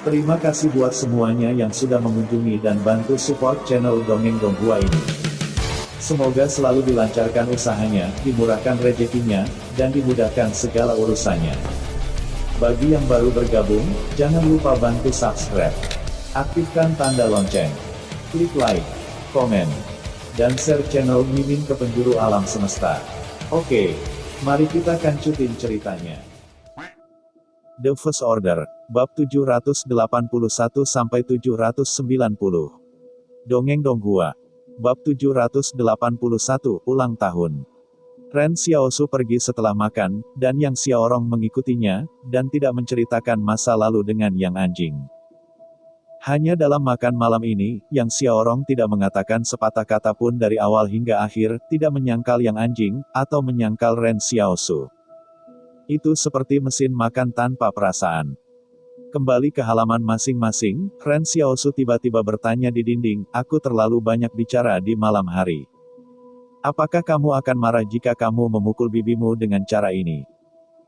Terima kasih buat semuanya yang sudah mengunjungi dan bantu support channel Dongeng Donghua ini. Semoga selalu dilancarkan usahanya, dimurahkan rezekinya, dan dimudahkan segala urusannya. Bagi yang baru bergabung, jangan lupa bantu subscribe. Aktifkan tanda lonceng. Klik like, komen, dan share channel Mimin ke penjuru alam semesta. Oke, mari kita kancutin ceritanya. The First Order, Bab 781-790. Dongeng Donghua. Bab 781, Ulang Tahun. Ren Xiaosu pergi setelah makan, dan Yang Xiaorong mengikutinya, dan tidak menceritakan masa lalu dengan Yang Anjing. Hanya dalam makan malam ini, Yang Xiaorong tidak mengatakan sepatah kata pun dari awal hingga akhir, tidak menyangkal Yang Anjing, atau menyangkal Ren Xiaosu. Itu seperti mesin makan tanpa perasaan. Kembali ke halaman masing-masing, Ren Xiaosu tiba-tiba bertanya di dinding, "Aku terlalu banyak bicara di malam hari. Apakah kamu akan marah jika kamu memukul bibimu dengan cara ini?"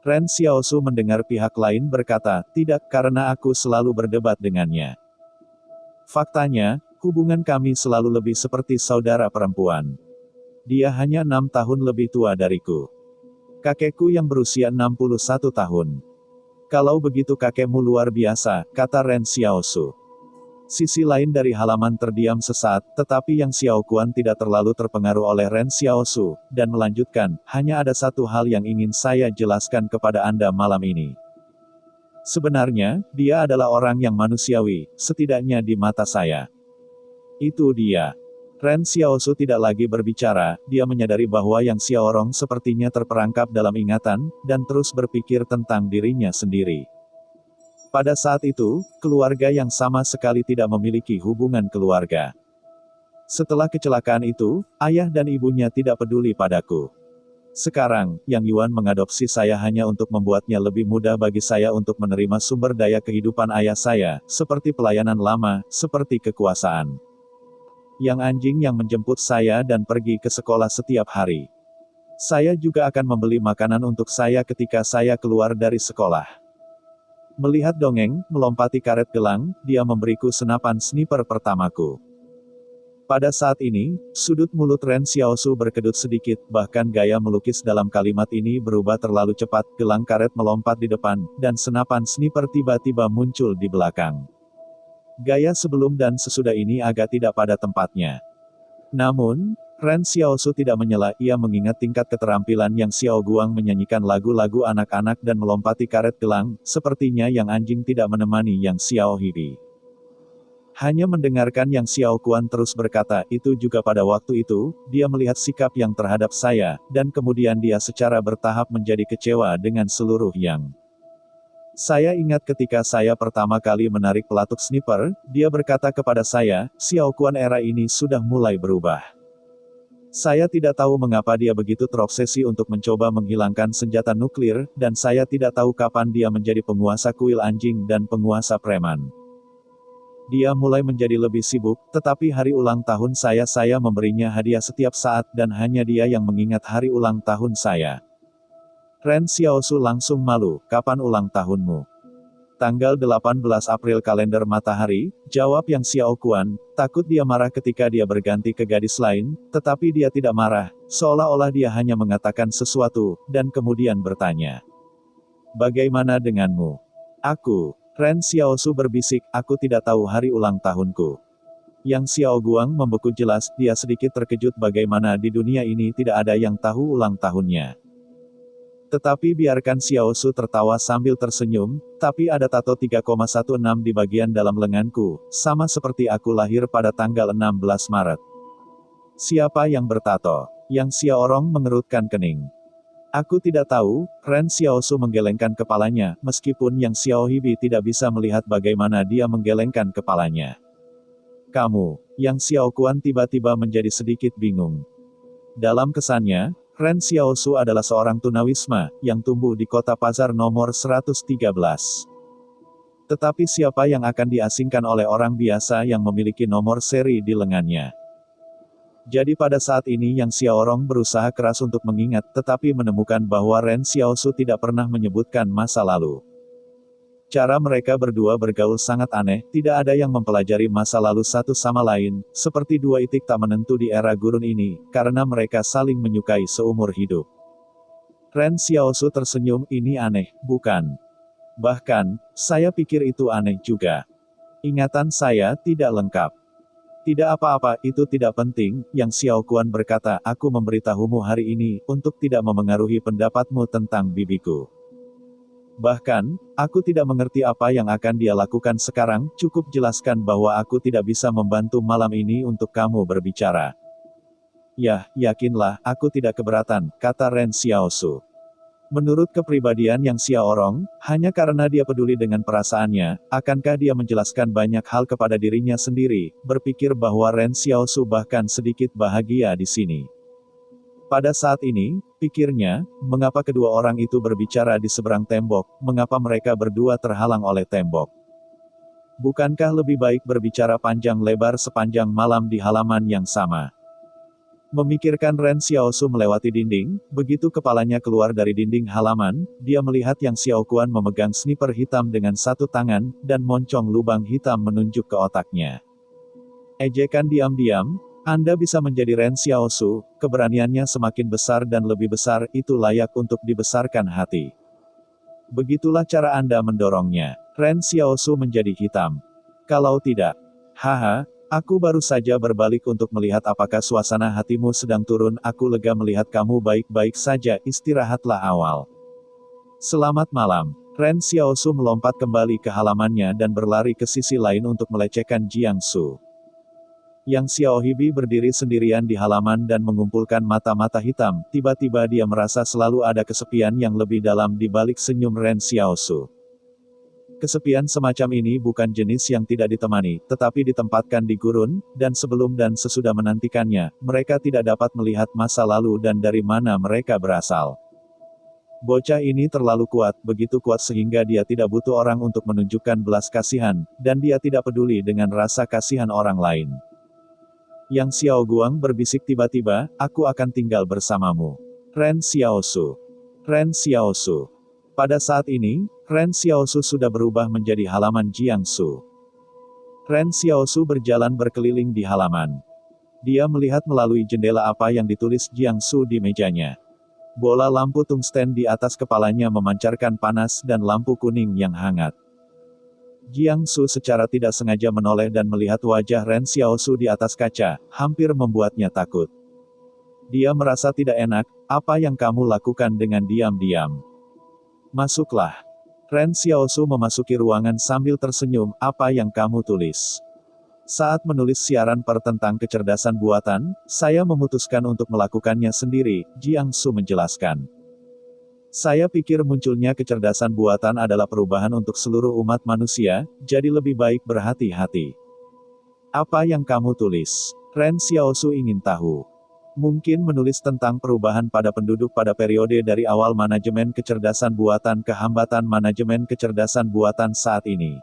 Ren Xiaosu mendengar pihak lain berkata, "Tidak, karena aku selalu berdebat dengannya. Faktanya, hubungan kami selalu lebih seperti saudara perempuan. Dia hanya 6 tahun lebih tua dariku. Kakekku yang berusia 61 tahun. Kalau begitu kakekmu luar biasa," kata Ren Xiaosu. Sisi lain dari halaman terdiam sesaat, tetapi Yang Xiaokuan tidak terlalu terpengaruh oleh Ren Xiaosu, dan melanjutkan, "Hanya ada satu hal yang ingin saya jelaskan kepada Anda malam ini. Sebenarnya, dia adalah orang yang manusiawi, setidaknya di mata saya. Itu dia." Ren Xiaosu tidak lagi berbicara, dia menyadari bahwa Yang Xiaorong sepertinya terperangkap dalam ingatan, dan terus berpikir tentang dirinya sendiri. Pada saat itu, keluarga yang sama sekali tidak memiliki hubungan keluarga. Setelah kecelakaan itu, ayah dan ibunya tidak peduli padaku. Sekarang, Yang Yuan mengadopsi saya hanya untuk membuatnya lebih mudah bagi saya untuk menerima sumber daya kehidupan ayah saya, seperti pelayanan lama, seperti kekuasaan. Yang Anjing yang menjemput saya dan pergi ke sekolah setiap hari. Saya juga akan membeli makanan untuk saya ketika saya keluar dari sekolah. Melihat dongeng, melompati karet gelang, dia memberiku senapan sniper pertamaku. Pada saat ini, sudut mulut Ren Xiaosu berkedut sedikit, bahkan gaya melukis dalam kalimat ini berubah terlalu cepat, gelang karet melompat di depan, dan senapan sniper tiba-tiba muncul di belakang. Gaya sebelum dan sesudah ini agak tidak pada tempatnya. Namun, Ren Xiaosu tidak menyela, ia mengingat tingkat keterampilan Yang Xiao Guang menyanyikan lagu-lagu anak-anak dan melompati karet gelang, sepertinya Yang Anjing tidak menemani Yang Xiao Hibi. Hanya mendengarkan Yang Xiao Kuan terus berkata, "Itu juga pada waktu itu, dia melihat sikap yang terhadap saya, dan kemudian dia secara bertahap menjadi kecewa dengan seluruh yang. Saya ingat ketika saya pertama kali menarik pelatuk sniper, dia berkata kepada saya, 'Xiao Kuan era ini sudah mulai berubah.' Saya tidak tahu mengapa dia begitu terobsesi untuk mencoba menghilangkan senjata nuklir, dan saya tidak tahu kapan dia menjadi penguasa kuil anjing dan penguasa preman. Dia mulai menjadi lebih sibuk, tetapi hari ulang tahun saya memberinya hadiah setiap saat dan hanya dia yang mengingat hari ulang tahun saya." Ren Xiaosu langsung malu, "Kapan ulang tahunmu?" "Tanggal 18 April kalender matahari," jawab Yang Xiao Kuan, takut dia marah ketika dia berganti ke gadis lain, tetapi dia tidak marah, seolah-olah dia hanya mengatakan sesuatu, dan kemudian bertanya, "Bagaimana denganmu?" "Aku," Ren Xiaosu berbisik, "aku tidak tahu hari ulang tahunku." Yang Xiao Guang membeku jelas, dia sedikit terkejut bagaimana di dunia ini tidak ada yang tahu ulang tahunnya. Tetapi biarkan Xiaosu tertawa sambil tersenyum, "Tapi ada tato 3,16 di bagian dalam lenganku, sama seperti aku lahir pada tanggal 16 Maret. "Siapa yang bertato?" Yang Xiaorong mengerutkan kening. "Aku tidak tahu," Ren Xiaosu menggelengkan kepalanya, meskipun Yang Xiao Hibi tidak bisa melihat bagaimana dia menggelengkan kepalanya. "Kamu," Yang Xiao Kuan tiba-tiba menjadi sedikit bingung. Dalam kesannya, Ren Xiaosu adalah seorang tunawisma, yang tumbuh di kota pasar nomor 113. Tetapi siapa yang akan diasingkan oleh orang biasa yang memiliki nomor seri di lengannya? Jadi pada saat ini Yang Xiaorong berusaha keras untuk mengingat, tetapi menemukan bahwa Ren Xiaosu tidak pernah menyebutkan masa lalu. Cara mereka berdua bergaul sangat aneh, tidak ada yang mempelajari masa lalu satu sama lain, seperti dua itik tak menentu di era gurun ini, karena mereka saling menyukai seumur hidup. Ren Xiaosu tersenyum, ini aneh, bukan? Bahkan, saya pikir itu aneh juga. Ingatan saya tidak lengkap. Tidak apa-apa, itu tidak penting, Yang Xiao Kuan berkata, aku memberitahumu hari ini, untuk tidak memengaruhi pendapatmu tentang bibiku. Bahkan, aku tidak mengerti apa yang akan dia lakukan sekarang, cukup jelaskan bahwa aku tidak bisa membantu malam ini untuk kamu berbicara. Yah, yakinlah, aku tidak keberatan, kata Ren Xiaosu. Menurut kepribadian Yang Xiaorong, hanya karena dia peduli dengan perasaannya, akankah dia menjelaskan banyak hal kepada dirinya sendiri, berpikir bahwa Ren Xiaosu bahkan sedikit bahagia di sini. Pada saat ini, pikirnya, mengapa kedua orang itu berbicara di seberang tembok, mengapa mereka berdua terhalang oleh tembok? Bukankah lebih baik berbicara panjang lebar sepanjang malam di halaman yang sama? Memikirkan Ren Xiaosu melewati dinding, begitu kepalanya keluar dari dinding halaman, dia melihat Yang Xiao Kuan memegang sniper hitam dengan satu tangan, dan moncong lubang hitam menunjuk ke otaknya. Ejekan diam-diam, Anda bisa menjadi Ren Xiaosu, keberaniannya semakin besar dan lebih besar, itu layak untuk dibesarkan hati. Begitulah cara Anda mendorongnya. Ren Xiaosu menjadi hitam. Kalau tidak, haha, aku baru saja berbalik untuk melihat apakah suasana hatimu sedang turun, aku lega melihat kamu baik-baik saja, istirahatlah awal. Selamat malam. Ren Xiaosu melompat kembali ke halamannya dan berlari ke sisi lain untuk melecehkan Jiang Su. Yang Xiao Hibi berdiri sendirian di halaman dan mengumpulkan mata-mata hitam, tiba-tiba dia merasa selalu ada kesepian yang lebih dalam di balik senyum Ren Xiaosu. Kesepian semacam ini bukan jenis yang tidak ditemani, tetapi ditempatkan di gurun, dan sebelum dan sesudah menantikannya, mereka tidak dapat melihat masa lalu dan dari mana mereka berasal. Bocah ini terlalu kuat, begitu kuat sehingga dia tidak butuh orang untuk menunjukkan belas kasihan, dan dia tidak peduli dengan rasa kasihan orang lain. Yang Xiao Guang berbisik tiba-tiba, aku akan tinggal bersamamu. Ren Xiaosu. Ren Xiaosu. Pada saat ini, Ren Xiaosu sudah berubah menjadi halaman Jiang Su. Ren Xiaosu berjalan berkeliling di halaman. Dia melihat melalui jendela apa yang ditulis Jiang Su di mejanya. Bola lampu tungsten di atas kepalanya memancarkan panas dan lampu kuning yang hangat. Jiang Su secara tidak sengaja menoleh dan melihat wajah Ren Xiaosu di atas kaca, hampir membuatnya takut. Dia merasa tidak enak, apa yang kamu lakukan dengan diam-diam? Masuklah. Ren Xiaosu memasuki ruangan sambil tersenyum, apa yang kamu tulis? Saat menulis siaran per tentang kecerdasan buatan, saya memutuskan untuk melakukannya sendiri, Jiang Su menjelaskan. Saya pikir munculnya kecerdasan buatan adalah perubahan untuk seluruh umat manusia, jadi lebih baik berhati-hati. Apa yang kamu tulis? Ren Xiaosu ingin tahu. Mungkin menulis tentang perubahan pada penduduk pada periode dari awal manajemen kecerdasan buatan ke hambatan manajemen kecerdasan buatan saat ini.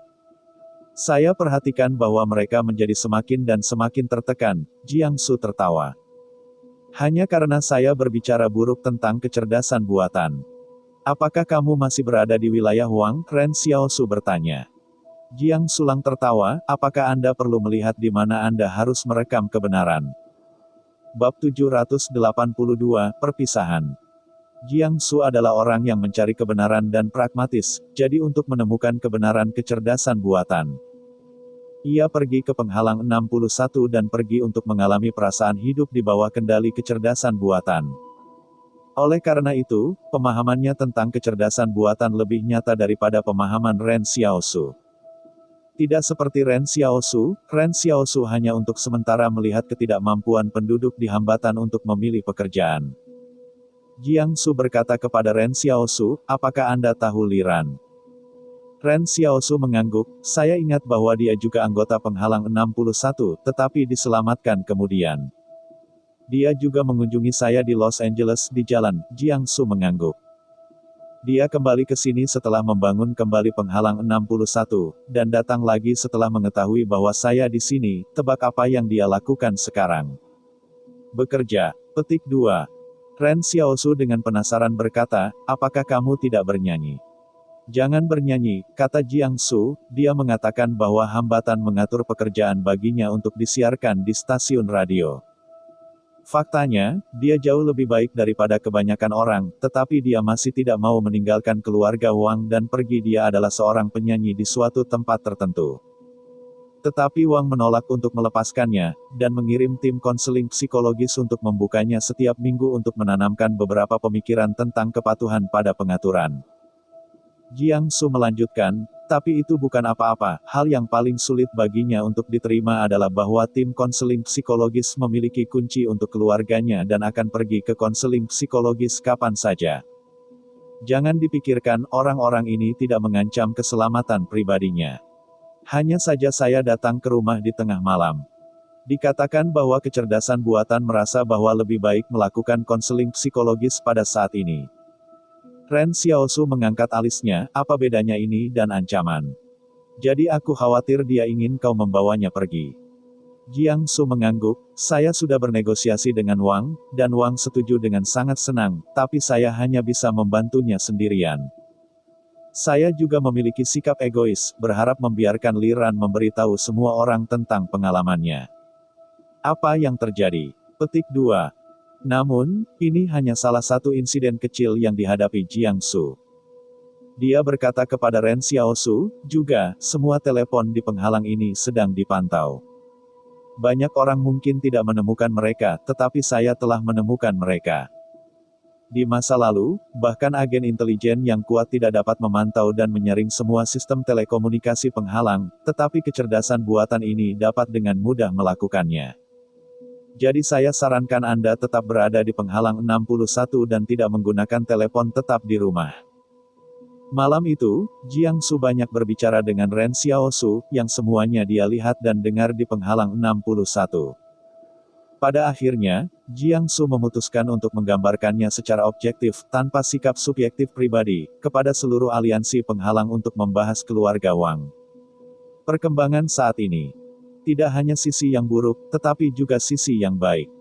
Saya perhatikan bahwa mereka menjadi semakin dan semakin tertekan, Jiang Su tertawa. Hanya karena saya berbicara buruk tentang kecerdasan buatan. Apakah kamu masih berada di wilayah Huang? Ren Xiaosu bertanya. Jiang Sulang tertawa, apakah Anda perlu melihat di mana Anda harus merekam kebenaran? Bab 782, Perpisahan. Jiang Su adalah orang yang mencari kebenaran dan pragmatis, jadi untuk menemukan kebenaran kecerdasan buatan. Ia pergi ke penghalang 61 dan pergi untuk mengalami perasaan hidup di bawah kendali kecerdasan buatan. Oleh karena itu, pemahamannya tentang kecerdasan buatan lebih nyata daripada pemahaman Ren Xiaosu. Tidak seperti Ren Xiaosu hanya untuk sementara melihat ketidakmampuan penduduk di hambatan untuk memilih pekerjaan. Jiang Su berkata kepada Ren Xiaosu, apakah Anda tahu Liran? Ren Xiaosu mengangguk, saya ingat bahwa dia juga anggota penghalang 61, tetapi diselamatkan kemudian. Dia juga mengunjungi saya di Los Angeles di jalan, Jiang Su mengangguk. Dia kembali ke sini setelah membangun kembali penghalang 61, dan datang lagi setelah mengetahui bahwa saya di sini, tebak apa yang dia lakukan sekarang. Bekerja. Petik 2. Ren Xiaosu dengan penasaran berkata, apakah kamu tidak bernyanyi? Jangan bernyanyi, kata Jiang Su, dia mengatakan bahwa hambatan mengatur pekerjaan baginya untuk disiarkan di stasiun radio. Faktanya, dia jauh lebih baik daripada kebanyakan orang, tetapi dia masih tidak mau meninggalkan keluarga Wang dan pergi. Dia adalah seorang penyanyi di suatu tempat tertentu. Tetapi Wang menolak untuk melepaskannya, dan mengirim tim konseling psikologis untuk membukanya setiap minggu untuk menanamkan beberapa pemikiran tentang kepatuhan pada pengaturan. Jiang Su melanjutkan, tapi itu bukan apa-apa, hal yang paling sulit baginya untuk diterima adalah bahwa tim konseling psikologis memiliki kunci untuk keluarganya dan akan pergi ke konseling psikologis kapan saja. Jangan dipikirkan orang-orang ini tidak mengancam keselamatan pribadinya. Hanya saja saya datang ke rumah di tengah malam. Dikatakan bahwa kecerdasan buatan merasa bahwa lebih baik melakukan konseling psikologis pada saat ini. Ren Xiaosu mengangkat alisnya, apa bedanya ini dan ancaman? Jadi aku khawatir dia ingin kau membawanya pergi. Jiang Su mengangguk, saya sudah bernegosiasi dengan Wang, dan Wang setuju dengan sangat senang, tapi saya hanya bisa membantunya sendirian. Saya juga memiliki sikap egois, berharap membiarkan Li Ran memberitahu semua orang tentang pengalamannya. Apa yang terjadi? Petik 2. Namun, ini hanya salah satu insiden kecil yang dihadapi Jiang Su. Dia berkata kepada Ren Xiaosu, juga, semua telepon di penghalang ini sedang dipantau. Banyak orang mungkin tidak menemukan mereka, tetapi saya telah menemukan mereka. Di masa lalu, bahkan agen intelijen yang kuat tidak dapat memantau dan menyaring semua sistem telekomunikasi penghalang, tetapi kecerdasan buatan ini dapat dengan mudah melakukannya. Jadi saya sarankan Anda tetap berada di penghalang 61 dan tidak menggunakan telepon tetap di rumah. Malam itu, Jiang Su banyak berbicara dengan Ren Xiaosu, yang semuanya dia lihat dan dengar di penghalang 61. Pada akhirnya, Jiang Su memutuskan untuk menggambarkannya secara objektif, tanpa sikap subjektif pribadi, kepada seluruh aliansi penghalang untuk membahas keluarga Wang. Perkembangan saat ini tidak hanya sisi yang buruk, tetapi juga sisi yang baik.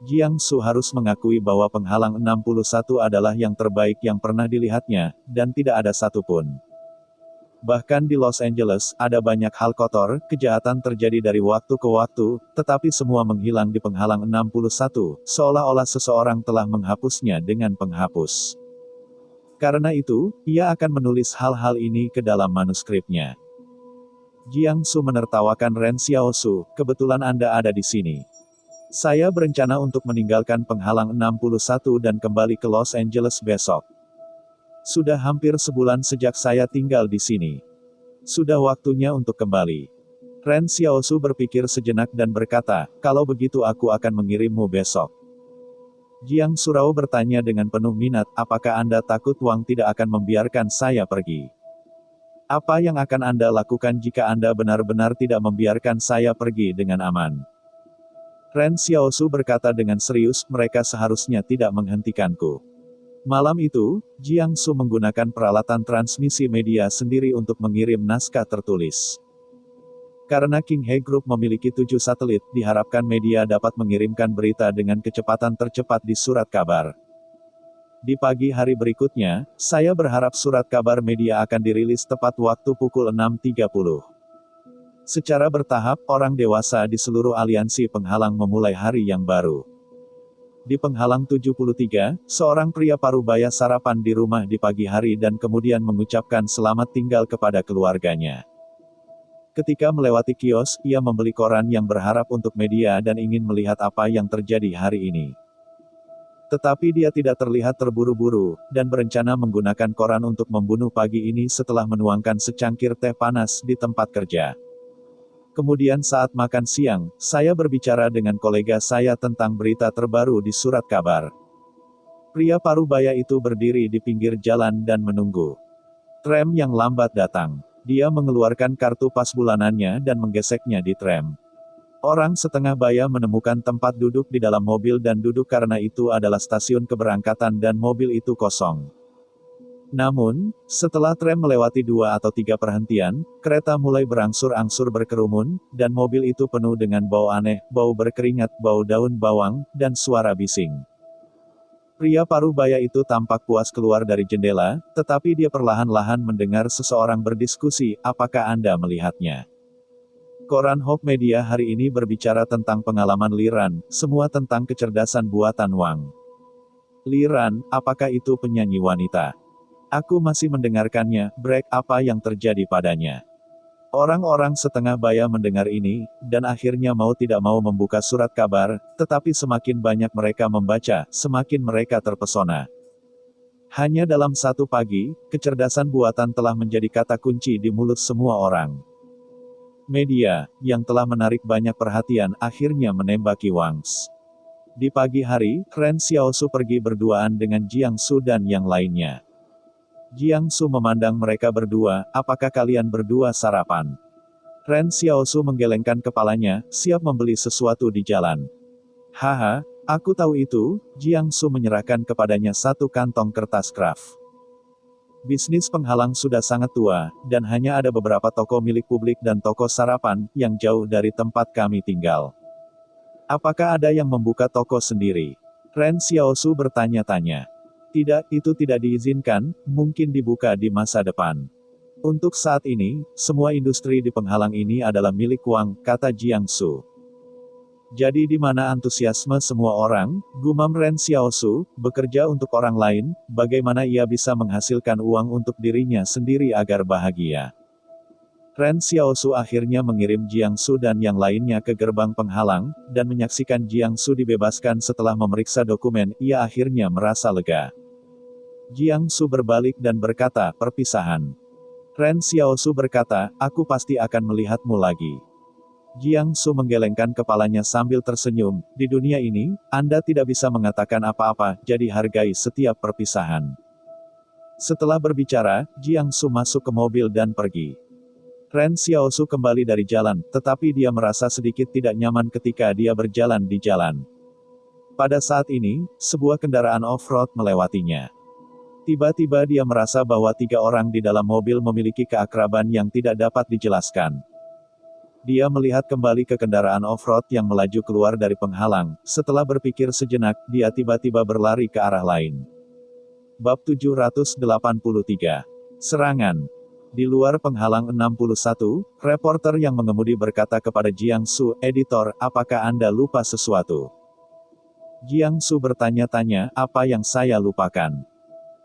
Jiang Su harus mengakui bahwa penghalang 61 adalah yang terbaik yang pernah dilihatnya, dan tidak ada satupun. Bahkan di Los Angeles, ada banyak hal kotor, kejahatan terjadi dari waktu ke waktu, tetapi semua menghilang di penghalang 61, seolah-olah seseorang telah menghapusnya dengan penghapus. Karena itu, ia akan menulis hal-hal ini ke dalam manuskripnya. Jiang Su menertawakan Ren Xiaosu, kebetulan Anda ada di sini. Saya berencana untuk meninggalkan penghalang 61 dan kembali ke Los Angeles besok. Sudah hampir sebulan sejak saya tinggal di sini. Sudah waktunya untuk kembali. Ren Xiaosu berpikir sejenak dan berkata, kalau begitu aku akan mengirimmu besok. Jiang Surao bertanya dengan penuh minat, apakah Anda takut Wang tidak akan membiarkan saya pergi? Apa yang akan Anda lakukan jika Anda benar-benar tidak membiarkan saya pergi dengan aman? Ren Xiaosu berkata dengan serius, mereka seharusnya tidak menghentikanku. Malam itu, Jiang Su menggunakan peralatan transmisi media sendiri untuk mengirim naskah tertulis. Karena King He Group memiliki 7 satelit, diharapkan media dapat mengirimkan berita dengan kecepatan tercepat di surat kabar. Di pagi hari berikutnya, saya berharap surat kabar media akan dirilis tepat waktu pukul 6.30. Secara bertahap, orang dewasa di seluruh aliansi penghalang memulai hari yang baru. Di penghalang 73, seorang pria parubaya sarapan di rumah di pagi hari dan kemudian mengucapkan selamat tinggal kepada keluarganya. Ketika melewati kios, ia membeli koran yang berharap untuk media dan ingin melihat apa yang terjadi hari ini. Tetapi dia tidak terlihat terburu-buru, dan berencana menggunakan koran untuk membunuh pagi ini setelah menuangkan secangkir teh panas di tempat kerja. Kemudian saat makan siang, saya berbicara dengan kolega saya tentang berita terbaru di surat kabar. Pria parubaya itu berdiri di pinggir jalan dan menunggu. Tram yang lambat datang. Dia mengeluarkan kartu pas bulanannya dan menggeseknya di tram. Orang setengah baya menemukan tempat duduk di dalam mobil dan duduk karena itu adalah stasiun keberangkatan dan mobil itu kosong. Namun, setelah tram melewati 2 atau 3 perhentian, kereta mulai berangsur-angsur berkerumun, dan mobil itu penuh dengan bau aneh, bau berkeringat, bau daun bawang, dan suara bising. Pria parubaya itu tampak puas keluar dari jendela, tetapi dia perlahan-lahan mendengar seseorang berdiskusi, apakah Anda melihatnya? Koran Hope Media hari ini berbicara tentang pengalaman Liran, semua tentang kecerdasan buatan Wang. Liran, apakah itu penyanyi wanita? Aku masih mendengarkannya, Break, apa yang terjadi padanya? Orang-orang setengah baya mendengar ini, dan akhirnya mau tidak mau membuka surat kabar, tetapi semakin banyak mereka membaca, semakin mereka terpesona. Hanya dalam satu pagi, kecerdasan buatan telah menjadi kata kunci di mulut semua orang. Media, yang telah menarik banyak perhatian, akhirnya menembaki Wangs. Di pagi hari, Ren Xiaosu pergi berduaan dengan Jiang Su dan yang lainnya. Jiang Su memandang mereka berdua, apakah kalian berdua sarapan? Ren Xiaosu menggelengkan kepalanya, siap membeli sesuatu di jalan. Haha, aku tahu itu, Jiang Su menyerahkan kepadanya satu kantong kertas kraft. Bisnis penghalang sudah sangat tua, dan hanya ada beberapa toko milik publik dan toko sarapan, yang jauh dari tempat kami tinggal. Apakah ada yang membuka toko sendiri? Ren Xiaosu bertanya-tanya. Tidak, itu tidak diizinkan, mungkin dibuka di masa depan. Untuk saat ini, semua industri di penghalang ini adalah milik Wang, kata Jiang Su. Jadi di mana antusiasme semua orang, gumam Ren Xiaosu, bekerja untuk orang lain, bagaimana ia bisa menghasilkan uang untuk dirinya sendiri agar bahagia. Ren Xiaosu akhirnya mengirim Jiang Su dan yang lainnya ke gerbang penghalang, dan menyaksikan Jiang Su dibebaskan setelah memeriksa dokumen, ia akhirnya merasa lega. Jiang Su berbalik dan berkata, perpisahan. Ren Xiaosu berkata, aku pasti akan melihatmu lagi. Jiang Su menggelengkan kepalanya sambil tersenyum, di dunia ini, Anda tidak bisa mengatakan apa-apa, jadi hargai setiap perpisahan. Setelah berbicara, Jiang Su masuk ke mobil dan pergi. Ren Xiaosu kembali dari jalan, tetapi dia merasa sedikit tidak nyaman ketika dia berjalan di jalan. Pada saat ini, sebuah kendaraan off-road melewatinya. Tiba-tiba dia merasa bahwa 3 orang di dalam mobil memiliki keakraban yang tidak dapat dijelaskan. Dia melihat kembali ke kendaraan off-road yang melaju keluar dari penghalang, setelah berpikir sejenak, dia tiba-tiba berlari ke arah lain. Bab 783. Serangan. Di luar penghalang 61, reporter yang mengemudi berkata kepada Jiang Su, editor, apakah Anda lupa sesuatu? Jiang Su bertanya-tanya, apa yang saya lupakan?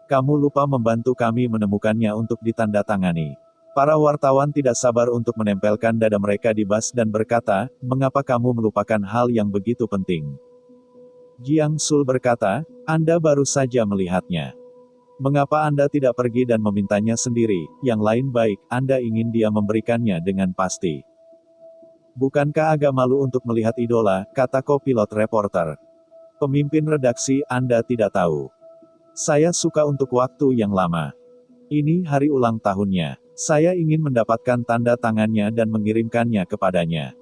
Kamu lupa membantu kami menemukannya untuk ditandatangani. Para wartawan tidak sabar untuk menempelkan dada mereka di bas dan berkata, mengapa kamu melupakan hal yang begitu penting? Jiang Su berkata, Anda baru saja melihatnya. Mengapa Anda tidak pergi dan memintanya sendiri, yang lain baik, Anda ingin dia memberikannya dengan pasti. Bukankah agak malu untuk melihat idola, kata kopilot reporter. Pemimpin redaksi, Anda tidak tahu. Saya suka untuk waktu yang lama. Ini hari ulang tahunnya. Saya ingin mendapatkan tanda tangannya dan mengirimkannya kepadanya.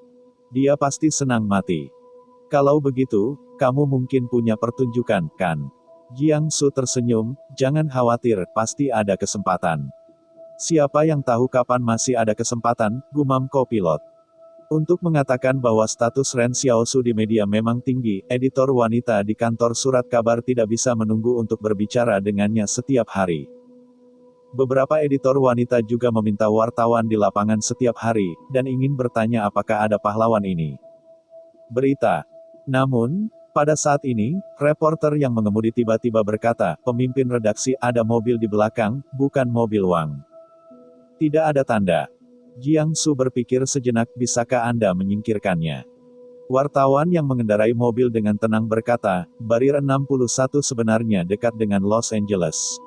Dia pasti senang mati. Kalau begitu, kamu mungkin punya pertunjukan, kan? Jiang Su tersenyum, jangan khawatir, pasti ada kesempatan. Siapa yang tahu kapan masih ada kesempatan, gumam kopilot. Untuk mengatakan bahwa status Ren Xiaosu di media memang tinggi, editor wanita di kantor surat kabar tidak bisa menunggu untuk berbicara dengannya setiap hari. Beberapa editor wanita juga meminta wartawan di lapangan setiap hari, dan ingin bertanya apakah ada pahlawan ini. Berita. Namun, pada saat ini, reporter yang mengemudi tiba-tiba berkata, pemimpin redaksi, ada mobil di belakang, bukan mobil Wang. Tidak ada tanda. Jiang Su berpikir sejenak, bisakah Anda menyingkirkannya? Wartawan yang mengendarai mobil dengan tenang berkata, Barir 61 sebenarnya dekat dengan Los Angeles.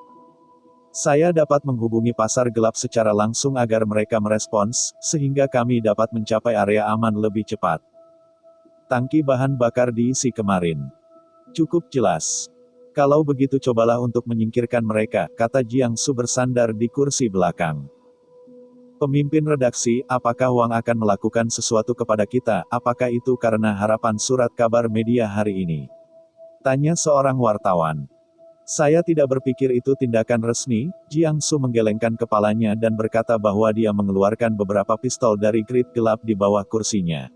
Saya dapat menghubungi pasar gelap secara langsung agar mereka merespons, sehingga kami dapat mencapai area aman lebih cepat. Tangki bahan bakar diisi kemarin. Cukup jelas. Kalau begitu cobalah untuk menyingkirkan mereka, kata Jiang Su bersandar di kursi belakang. Pemimpin redaksi, apakah Wang akan melakukan sesuatu kepada kita, apakah itu karena harapan surat kabar media hari ini? Tanya seorang wartawan. Saya tidak berpikir itu tindakan resmi, Jiang Su menggelengkan kepalanya dan berkata bahwa dia mengeluarkan beberapa pistol dari grid gelap di bawah kursinya.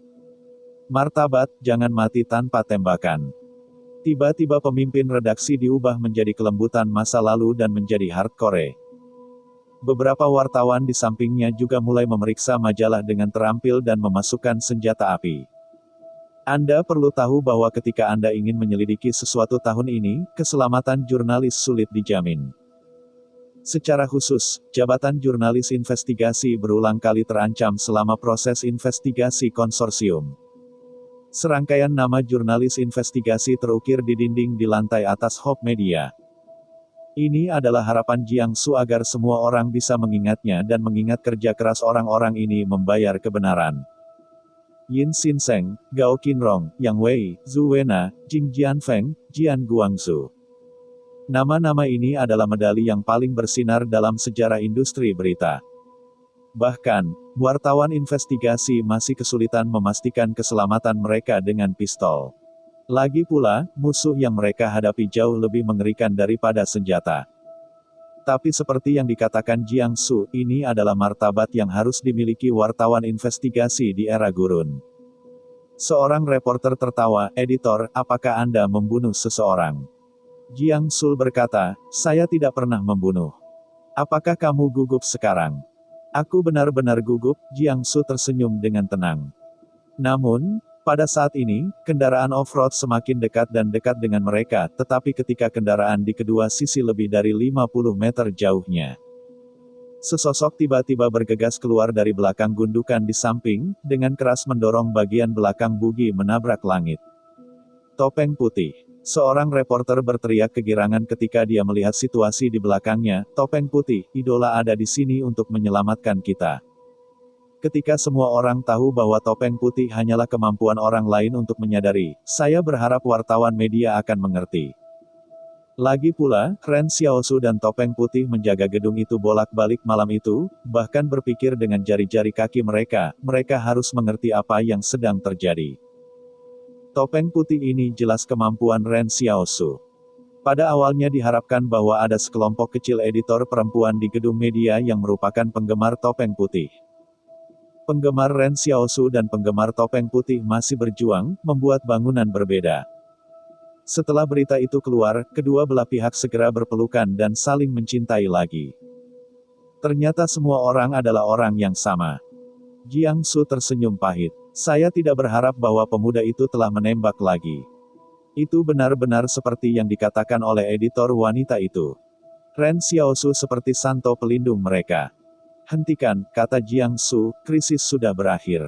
Martabat, jangan mati tanpa tembakan. Tiba-tiba pemimpin redaksi diubah menjadi kelembutan masa lalu dan menjadi hardcore. Beberapa wartawan di sampingnya juga mulai memeriksa majalah dengan terampil dan memasukkan senjata api. Anda perlu tahu bahwa ketika Anda ingin menyelidiki sesuatu tahun ini, keselamatan jurnalis sulit dijamin. Secara khusus, jabatan jurnalis investigasi berulang kali terancam selama proses investigasi konsorsium. Serangkaian nama jurnalis investigasi terukir di dinding di lantai atas Hope Media. Ini adalah harapan Jiang Su agar semua orang bisa mengingatnya dan mengingat kerja keras orang-orang ini membayar kebenaran. Yin Xinseng, Gao Qinrong, Yang Wei, Zhu Wena, Jing Jianfeng, Jian Guangzhou. Nama-nama ini adalah medali yang paling bersinar dalam sejarah industri berita. Bahkan, wartawan investigasi masih kesulitan memastikan keselamatan mereka dengan pistol. Lagi pula, musuh yang mereka hadapi jauh lebih mengerikan daripada senjata. Tapi seperti yang dikatakan Jiang Su, ini adalah martabat yang harus dimiliki wartawan investigasi di era gurun. Seorang reporter tertawa, "Editor, apakah Anda membunuh seseorang?" Jiang Su berkata, "Saya tidak pernah membunuh. Apakah kamu gugup sekarang?" "Aku benar-benar gugup," Jiang Su tersenyum dengan tenang. Namun, pada saat ini, kendaraan off-road semakin dekat dan dekat dengan mereka, tetapi ketika kendaraan di kedua sisi lebih dari 50 meter jauhnya. Sesosok tiba-tiba bergegas keluar dari belakang gundukan di samping, dengan keras mendorong bagian belakang buggy menabrak langit. Topeng putih. Seorang reporter berteriak kegirangan ketika dia melihat situasi di belakangnya. "Topeng putih, idola ada di sini untuk menyelamatkan kita." Ketika semua orang tahu bahwa topeng putih hanyalah kemampuan orang lain untuk menyadari, saya berharap wartawan media akan mengerti. Lagi pula, Ren Xiaosu dan topeng putih menjaga gedung itu bolak-balik malam itu, bahkan berpikir dengan jari-jari kaki mereka harus mengerti apa yang sedang terjadi. Topeng putih ini jelas kemampuan Ren Xiaosu. Pada awalnya diharapkan bahwa ada sekelompok kecil editor perempuan di gedung media yang merupakan penggemar topeng putih. Penggemar Ren Xiaosu dan penggemar topeng putih masih berjuang, membuat bangunan berbeda. Setelah berita itu keluar, kedua belah pihak segera berpelukan dan saling mencintai lagi. Ternyata semua orang adalah orang yang sama. Jiang Su tersenyum pahit. "Saya tidak berharap bahwa pemuda itu telah menembak lagi. Itu benar-benar seperti yang dikatakan oleh editor wanita itu. Ren Xiaosu seperti santo pelindung mereka." "Hentikan," kata Jiang Su, "krisis sudah berakhir."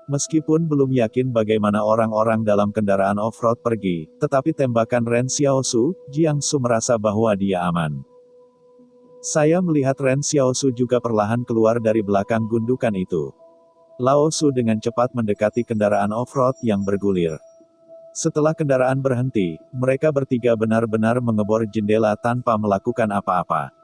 Meskipun belum yakin bagaimana orang-orang dalam kendaraan off-road pergi, tetapi tembakan Ren Xiaosu, Jiang Su merasa bahwa dia aman. Saya melihat Ren Xiaosu juga perlahan keluar dari belakang gundukan itu. Lao Su dengan cepat mendekati kendaraan off-road yang bergulir. Setelah kendaraan berhenti, mereka bertiga benar-benar mengebor jendela tanpa melakukan apa-apa.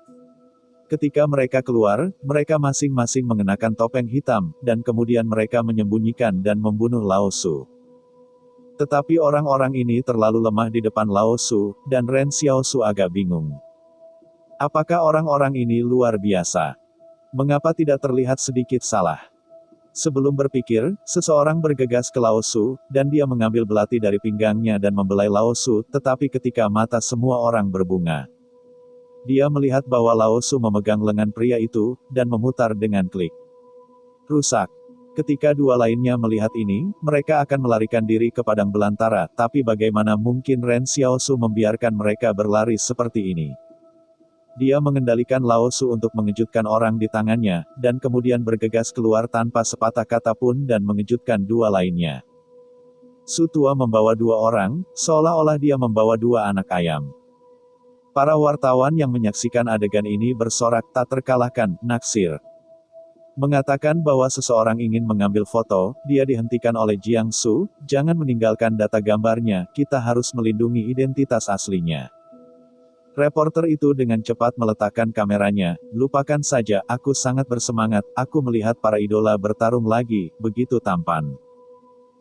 Ketika mereka keluar, mereka masing-masing mengenakan topeng hitam, dan kemudian mereka menyembunyikan dan membunuh Lao Su. Tetapi orang-orang ini terlalu lemah di depan Lao Su, dan Ren Xiaosu agak bingung. Apakah orang-orang ini luar biasa? Mengapa tidak terlihat sedikit salah? Sebelum berpikir, seseorang bergegas ke Lao Su, dan dia mengambil belati dari pinggangnya dan membelai Lao Su, tetapi ketika mata semua orang berbunga, dia melihat bahwa Lao Su memegang lengan pria itu, dan memutar dengan klik. Rusak. Ketika dua lainnya melihat ini, mereka akan melarikan diri ke padang belantara, tapi bagaimana mungkin Ren Xiaosu membiarkan mereka berlari seperti ini? Dia mengendalikan Lao Su untuk mengejutkan orang di tangannya, dan kemudian bergegas keluar tanpa sepatah kata pun dan mengejutkan dua lainnya. Su tua membawa dua orang, seolah-olah dia membawa dua anak ayam. Para wartawan yang menyaksikan adegan ini bersorak tak terkalahkan, naksir. Mengatakan bahwa seseorang ingin mengambil foto, dia dihentikan oleh Jiang Su, "Jangan meninggalkan data gambarnya, kita harus melindungi identitas aslinya." Reporter itu dengan cepat meletakkan kameranya, "Lupakan saja, aku sangat bersemangat, aku melihat para idola bertarung lagi, begitu tampan."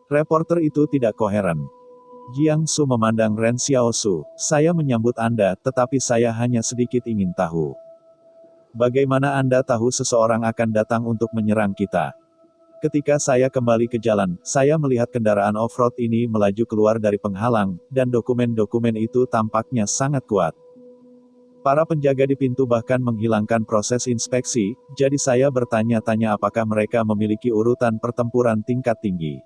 Reporter itu tidak koheren. Jiang Su memandang Ren Xiaosu, "Saya menyambut Anda, tetapi saya hanya sedikit ingin tahu. Bagaimana Anda tahu seseorang akan datang untuk menyerang kita?" Ketika saya kembali ke jalan, saya melihat kendaraan off-road ini melaju keluar dari penghalang, dan dokumen-dokumen itu tampaknya sangat kuat. Para penjaga di pintu bahkan menghilangkan proses inspeksi, jadi saya bertanya-tanya apakah mereka memiliki urutan pertempuran tingkat tinggi.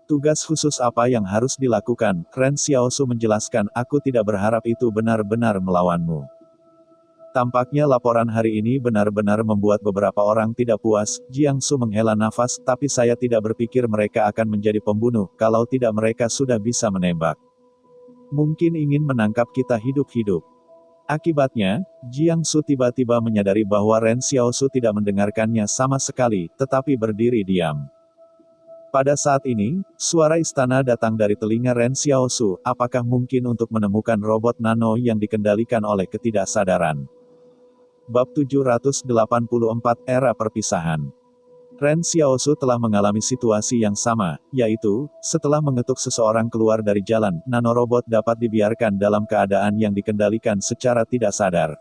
Tugas khusus apa yang harus dilakukan? Ren Xiaosu menjelaskan, aku tidak berharap itu benar-benar melawanmu. Tampaknya laporan hari ini benar-benar membuat beberapa orang tidak puas. Jiang Su menghela nafas, tapi saya tidak berpikir mereka akan menjadi pembunuh, kalau tidak mereka sudah bisa menembak. Mungkin ingin menangkap kita hidup-hidup. Akibatnya, Jiang Su tiba-tiba menyadari bahwa Ren Xiaosu tidak mendengarkannya sama sekali, tetapi berdiri diam. Pada saat ini, suara istana datang dari telinga Ren Xiaosu, apakah mungkin untuk menemukan robot nano yang dikendalikan oleh ketidaksadaran? Bab 784 Era Perpisahan. Ren Xiaosu telah mengalami situasi yang sama, yaitu, setelah mengetuk seseorang keluar dari jalan, nanorobot dapat dibiarkan dalam keadaan yang dikendalikan secara tidak sadar.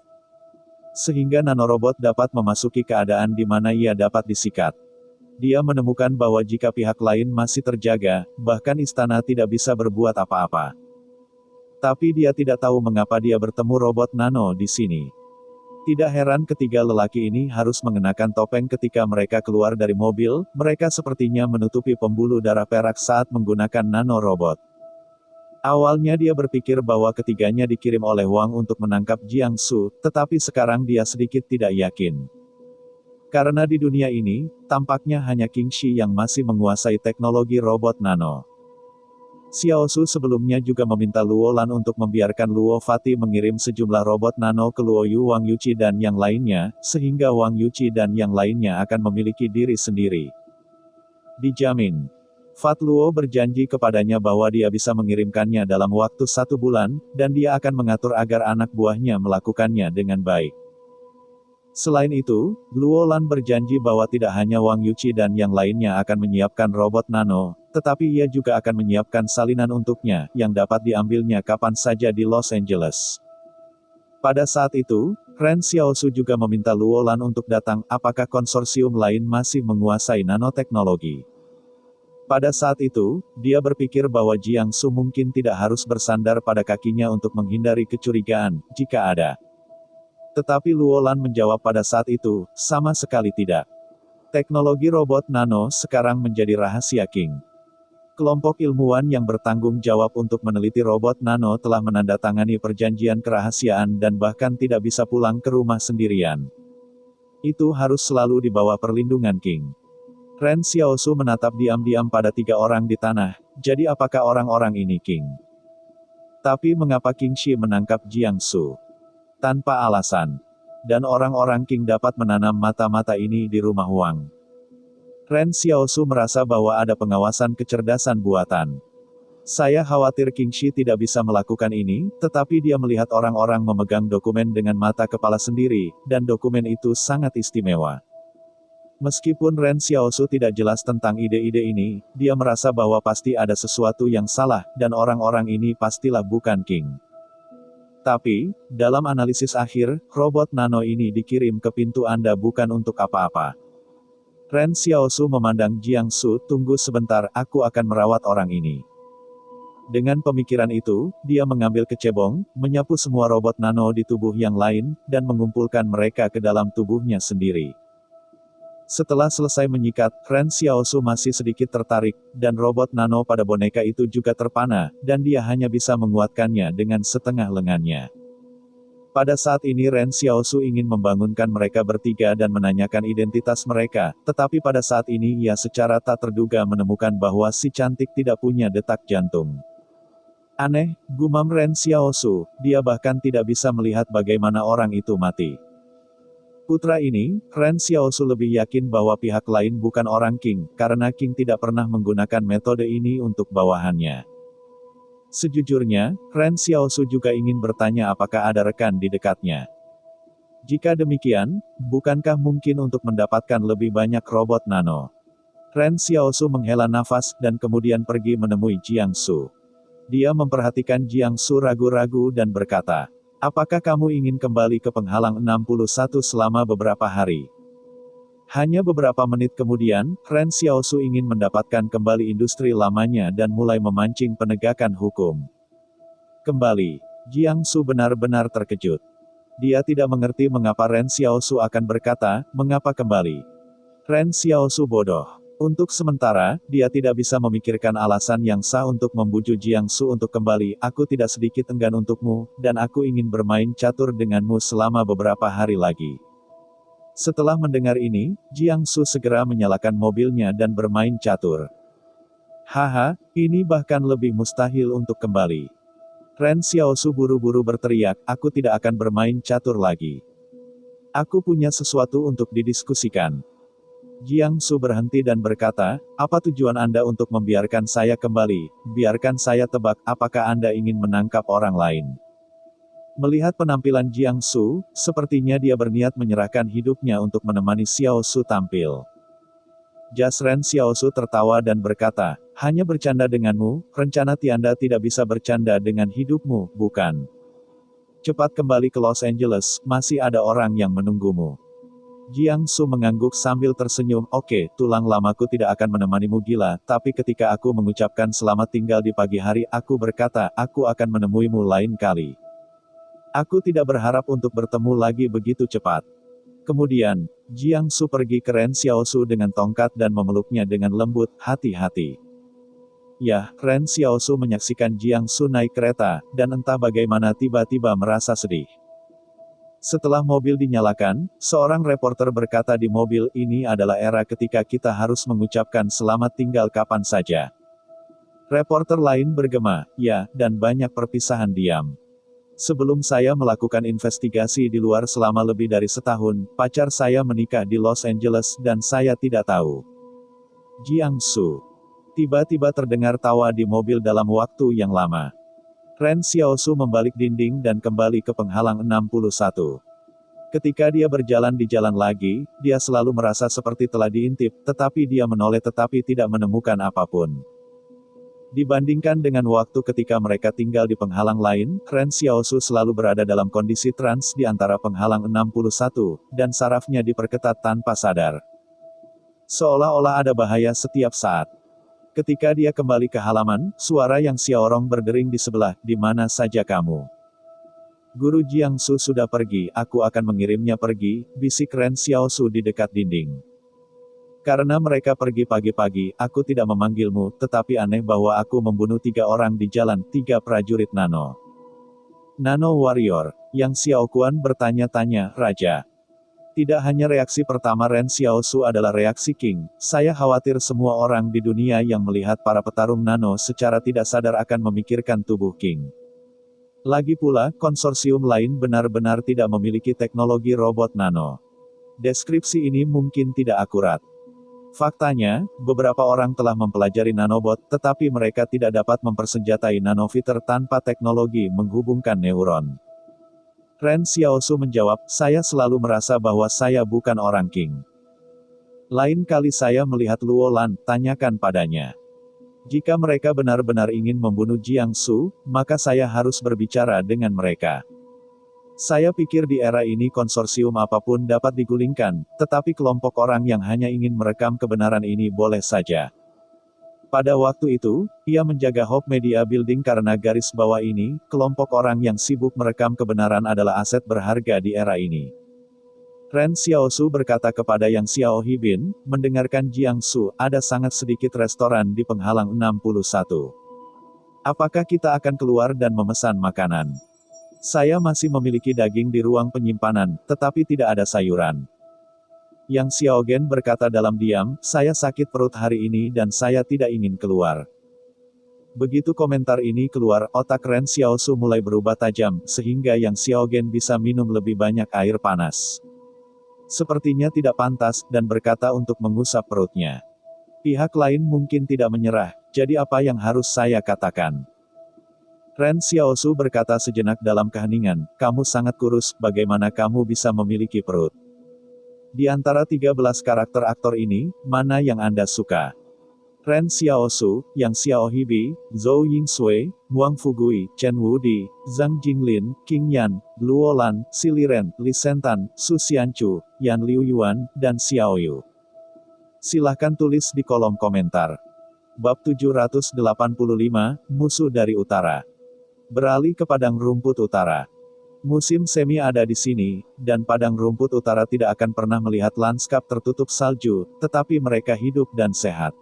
Sehingga nanorobot dapat memasuki keadaan di mana ia dapat disikat. Dia menemukan bahwa jika pihak lain masih terjaga, bahkan istana tidak bisa berbuat apa-apa. Tapi dia tidak tahu mengapa dia bertemu robot nano di sini. Tidak heran ketiga lelaki ini harus mengenakan topeng ketika mereka keluar dari mobil, mereka sepertinya menutupi pembuluh darah perak saat menggunakan nanorobot. Awalnya dia berpikir bahwa ketiganya dikirim oleh Wang untuk menangkap Jiang Su, tetapi sekarang dia sedikit tidak yakin. Karena di dunia ini, tampaknya hanya King Shi yang masih menguasai teknologi robot nano. Xiaosu sebelumnya juga meminta Luo Lan untuk membiarkan Luo Fati mengirim sejumlah robot nano ke Luo Yu Wang Yuqi dan yang lainnya, sehingga Wang Yuqi dan yang lainnya akan memiliki diri sendiri. Dijamin. Fat Luo berjanji kepadanya bahwa dia bisa mengirimkannya dalam waktu 1 bulan, dan dia akan mengatur agar anak buahnya melakukannya dengan baik. Selain itu, Luo Lan berjanji bahwa tidak hanya Wang Yuqi dan yang lainnya akan menyiapkan robot nano, tetapi ia juga akan menyiapkan salinan untuknya, yang dapat diambilnya kapan saja di Los Angeles. Pada saat itu, Ren Xiaosu juga meminta Luo Lan untuk datang, apakah konsorsium lain masih menguasai nanoteknologi. Pada saat itu, dia berpikir bahwa Jiang Su mungkin tidak harus bersandar pada kakinya untuk menghindari kecurigaan, jika ada. Tetapi Luo Lan menjawab pada saat itu, sama sekali tidak. Teknologi robot nano sekarang menjadi rahasia King. Kelompok ilmuwan yang bertanggung jawab untuk meneliti robot nano telah menandatangani perjanjian kerahasiaan dan bahkan tidak bisa pulang ke rumah sendirian. Itu harus selalu di bawah perlindungan King. Ren Xiaosu menatap diam-diam pada 3 orang di tanah, jadi apakah orang-orang ini King? Tapi mengapa King Shi menangkap Jiang Su? Tanpa alasan. Dan orang-orang King dapat menanam mata-mata ini di rumah Wang. Ren Xiaosu merasa bahwa ada pengawasan kecerdasan buatan. Saya khawatir King Shi tidak bisa melakukan ini, tetapi dia melihat orang-orang memegang dokumen dengan mata kepala sendiri, dan dokumen itu sangat istimewa. Meskipun Ren Xiaosu tidak jelas tentang ide-ide ini, dia merasa bahwa pasti ada sesuatu yang salah, dan orang-orang ini pastilah bukan King. Tapi, dalam analisis akhir, robot nano ini dikirim ke pintu Anda bukan untuk apa-apa. Ren Xiaosu memandang Jiang Su, tunggu sebentar, aku akan merawat orang ini. Dengan pemikiran itu, dia mengambil kecebong, menyapu semua robot nano di tubuh yang lain, dan mengumpulkan mereka ke dalam tubuhnya sendiri. Setelah selesai menyikat, Ren Xiaosu masih sedikit tertarik, dan robot nano pada boneka itu juga terpana, dan dia hanya bisa menguatkannya dengan setengah lengannya. Pada saat ini Ren Xiaosu ingin membangunkan mereka bertiga dan menanyakan identitas mereka, tetapi pada saat ini ia secara tak terduga menemukan bahwa si cantik tidak punya detak jantung. Aneh, gumam Ren Xiaosu, dia bahkan tidak bisa melihat bagaimana orang itu mati. Putra ini, Ren Xiaosu lebih yakin bahwa pihak lain bukan orang King, karena King tidak pernah menggunakan metode ini untuk bawahannya. Sejujurnya, Ren Xiaosu juga ingin bertanya apakah ada rekan di dekatnya. Jika demikian, bukankah mungkin untuk mendapatkan lebih banyak robot nano? Ren Xiaosu menghela nafas dan kemudian pergi menemui Jiang Su. Dia memperhatikan Jiang Su ragu-ragu dan berkata, apakah kamu ingin kembali ke penghalang 61 selama beberapa hari? Hanya beberapa menit kemudian, Ren Xiaosu ingin mendapatkan kembali industri lamanya dan mulai memancing penegakan hukum. Kembali, Jiang Su benar-benar terkejut. Dia tidak mengerti mengapa Ren Xiaosu akan berkata, mengapa kembali. Ren Xiaosu bodoh. Untuk sementara, dia tidak bisa memikirkan alasan yang sah untuk membujuk Jiang Su untuk kembali. Aku tidak sedikit enggan untukmu, dan aku ingin bermain catur denganmu selama beberapa hari lagi. Setelah mendengar ini, Jiang Su segera menyalakan mobilnya dan bermain catur. Haha, ini bahkan lebih mustahil untuk kembali. Ren Xiaosu buru-buru berteriak, aku tidak akan bermain catur lagi. Aku punya sesuatu untuk didiskusikan. Jiang Su berhenti dan berkata, apa tujuan Anda untuk membiarkan saya kembali? Biarkan saya tebak, apakah Anda ingin menangkap orang lain? Melihat penampilan Jiang Su, sepertinya dia berniat menyerahkan hidupnya untuk menemani Xiao Su tampil. Jas Ren Xiao Su tertawa dan berkata, hanya bercanda denganmu, rencana Tianda tidak bisa bercanda dengan hidupmu, bukan? Cepat kembali ke Los Angeles, masih ada orang yang menunggumu. Jiang Su mengangguk sambil tersenyum, oke, tulang lamaku tidak akan menemanimu gila, tapi ketika aku mengucapkan selamat tinggal di pagi hari, aku berkata, aku akan menemuimu lain kali. Aku tidak berharap untuk bertemu lagi begitu cepat. Kemudian, Jiang Su pergi ke Ren Xiaosu dengan tongkat dan memeluknya dengan lembut, hati-hati. Ya, Ren Xiaosu menyaksikan Jiang Su naik kereta, dan entah bagaimana tiba-tiba merasa sedih. Setelah mobil dinyalakan, seorang reporter berkata di mobil, ini adalah era ketika kita harus mengucapkan selamat tinggal kapan saja. Reporter lain bergema, ya, dan banyak perpisahan diam. Sebelum saya melakukan investigasi di luar selama lebih dari setahun, pacar saya menikah di Los Angeles dan saya tidak tahu. Jiang Su. Tiba-tiba terdengar tawa di mobil dalam waktu yang lama. Ren Xiaosu membalik dinding dan kembali ke penghalang 61. Ketika dia berjalan di jalan lagi, dia selalu merasa seperti telah diintip, tetapi dia menoleh tetapi tidak menemukan apapun. Dibandingkan dengan waktu ketika mereka tinggal di penghalang lain, Ren Xiaosu selalu berada dalam kondisi trans di antara penghalang 61, dan sarafnya diperketat tanpa sadar. Seolah-olah ada bahaya setiap saat. Ketika dia kembali ke halaman, suara yang Xiaorong berdering di sebelah, di mana saja kamu? Guru Jiang Su sudah pergi, aku akan mengirimnya pergi, bisik Ren Xiaosu di dekat dinding. Karena mereka pergi pagi-pagi, aku tidak memanggilmu, tetapi aneh bahwa aku membunuh 3 orang di jalan, 3 prajurit Nano. Nano Warrior, yang Xiao Kuan bertanya-tanya, Raja. Tidak hanya reaksi pertama Ren Xiaosu adalah reaksi King, saya khawatir semua orang di dunia yang melihat para petarung Nano secara tidak sadar akan memikirkan tubuh King. Lagi pula, konsorsium lain benar-benar tidak memiliki teknologi robot Nano. Deskripsi ini mungkin tidak akurat. Faktanya, beberapa orang telah mempelajari nanobot, tetapi mereka tidak dapat mempersenjatai nanofighter tanpa teknologi menghubungkan neuron. Ren Xiaosu menjawab, saya selalu merasa bahwa saya bukan orang King. Lain kali saya melihat Luo Lan, tanyakan padanya. Jika mereka benar-benar ingin membunuh Jiang Su, maka saya harus berbicara dengan mereka. Saya pikir di era ini konsorsium apapun dapat digulingkan, tetapi kelompok orang yang hanya ingin merekam kebenaran ini boleh saja. Pada waktu itu, ia menjaga Hope Media Building karena garis bawah ini, kelompok orang yang sibuk merekam kebenaran adalah aset berharga di era ini. Ren Xiaosu berkata kepada Yang Xiao Hibin, mendengarkan Jiang Su, ada sangat sedikit restoran di penghalang 61. Apakah kita akan keluar dan memesan makanan? Saya masih memiliki daging di ruang penyimpanan, tetapi tidak ada sayuran. Yang Xiaogen berkata dalam diam, saya sakit perut hari ini dan saya tidak ingin keluar. Begitu komentar ini keluar, otak Ren Xiaosu mulai berubah tajam, sehingga Yang Xiaogen bisa minum lebih banyak air panas. Sepertinya tidak pantas, dan berkata untuk mengusap perutnya. Pihak lain mungkin tidak menyerah, jadi apa yang harus saya katakan? Ren Xiaosu berkata sejenak dalam keheningan, kamu sangat kurus, bagaimana kamu bisa memiliki perut? Di antara 13 karakter aktor ini, mana yang Anda suka? Ren Xiaosu, Yang Xiaohibi, Zhou Yingsui, Wang Fugui, Chen Wudi, Zhang Jinglin, Qing Yan, Luo Lan, Si Liren, Li Sentan, Su Xianchu, Yan Liuyuan, dan Xiao Yu. Silahkan tulis di kolom komentar. Bab 785, Musuh dari Utara. Beralih ke padang rumput utara. Musim semi ada di sini, dan padang rumput utara tidak akan pernah melihat lanskap tertutup salju, tetapi mereka hidup dan sehat.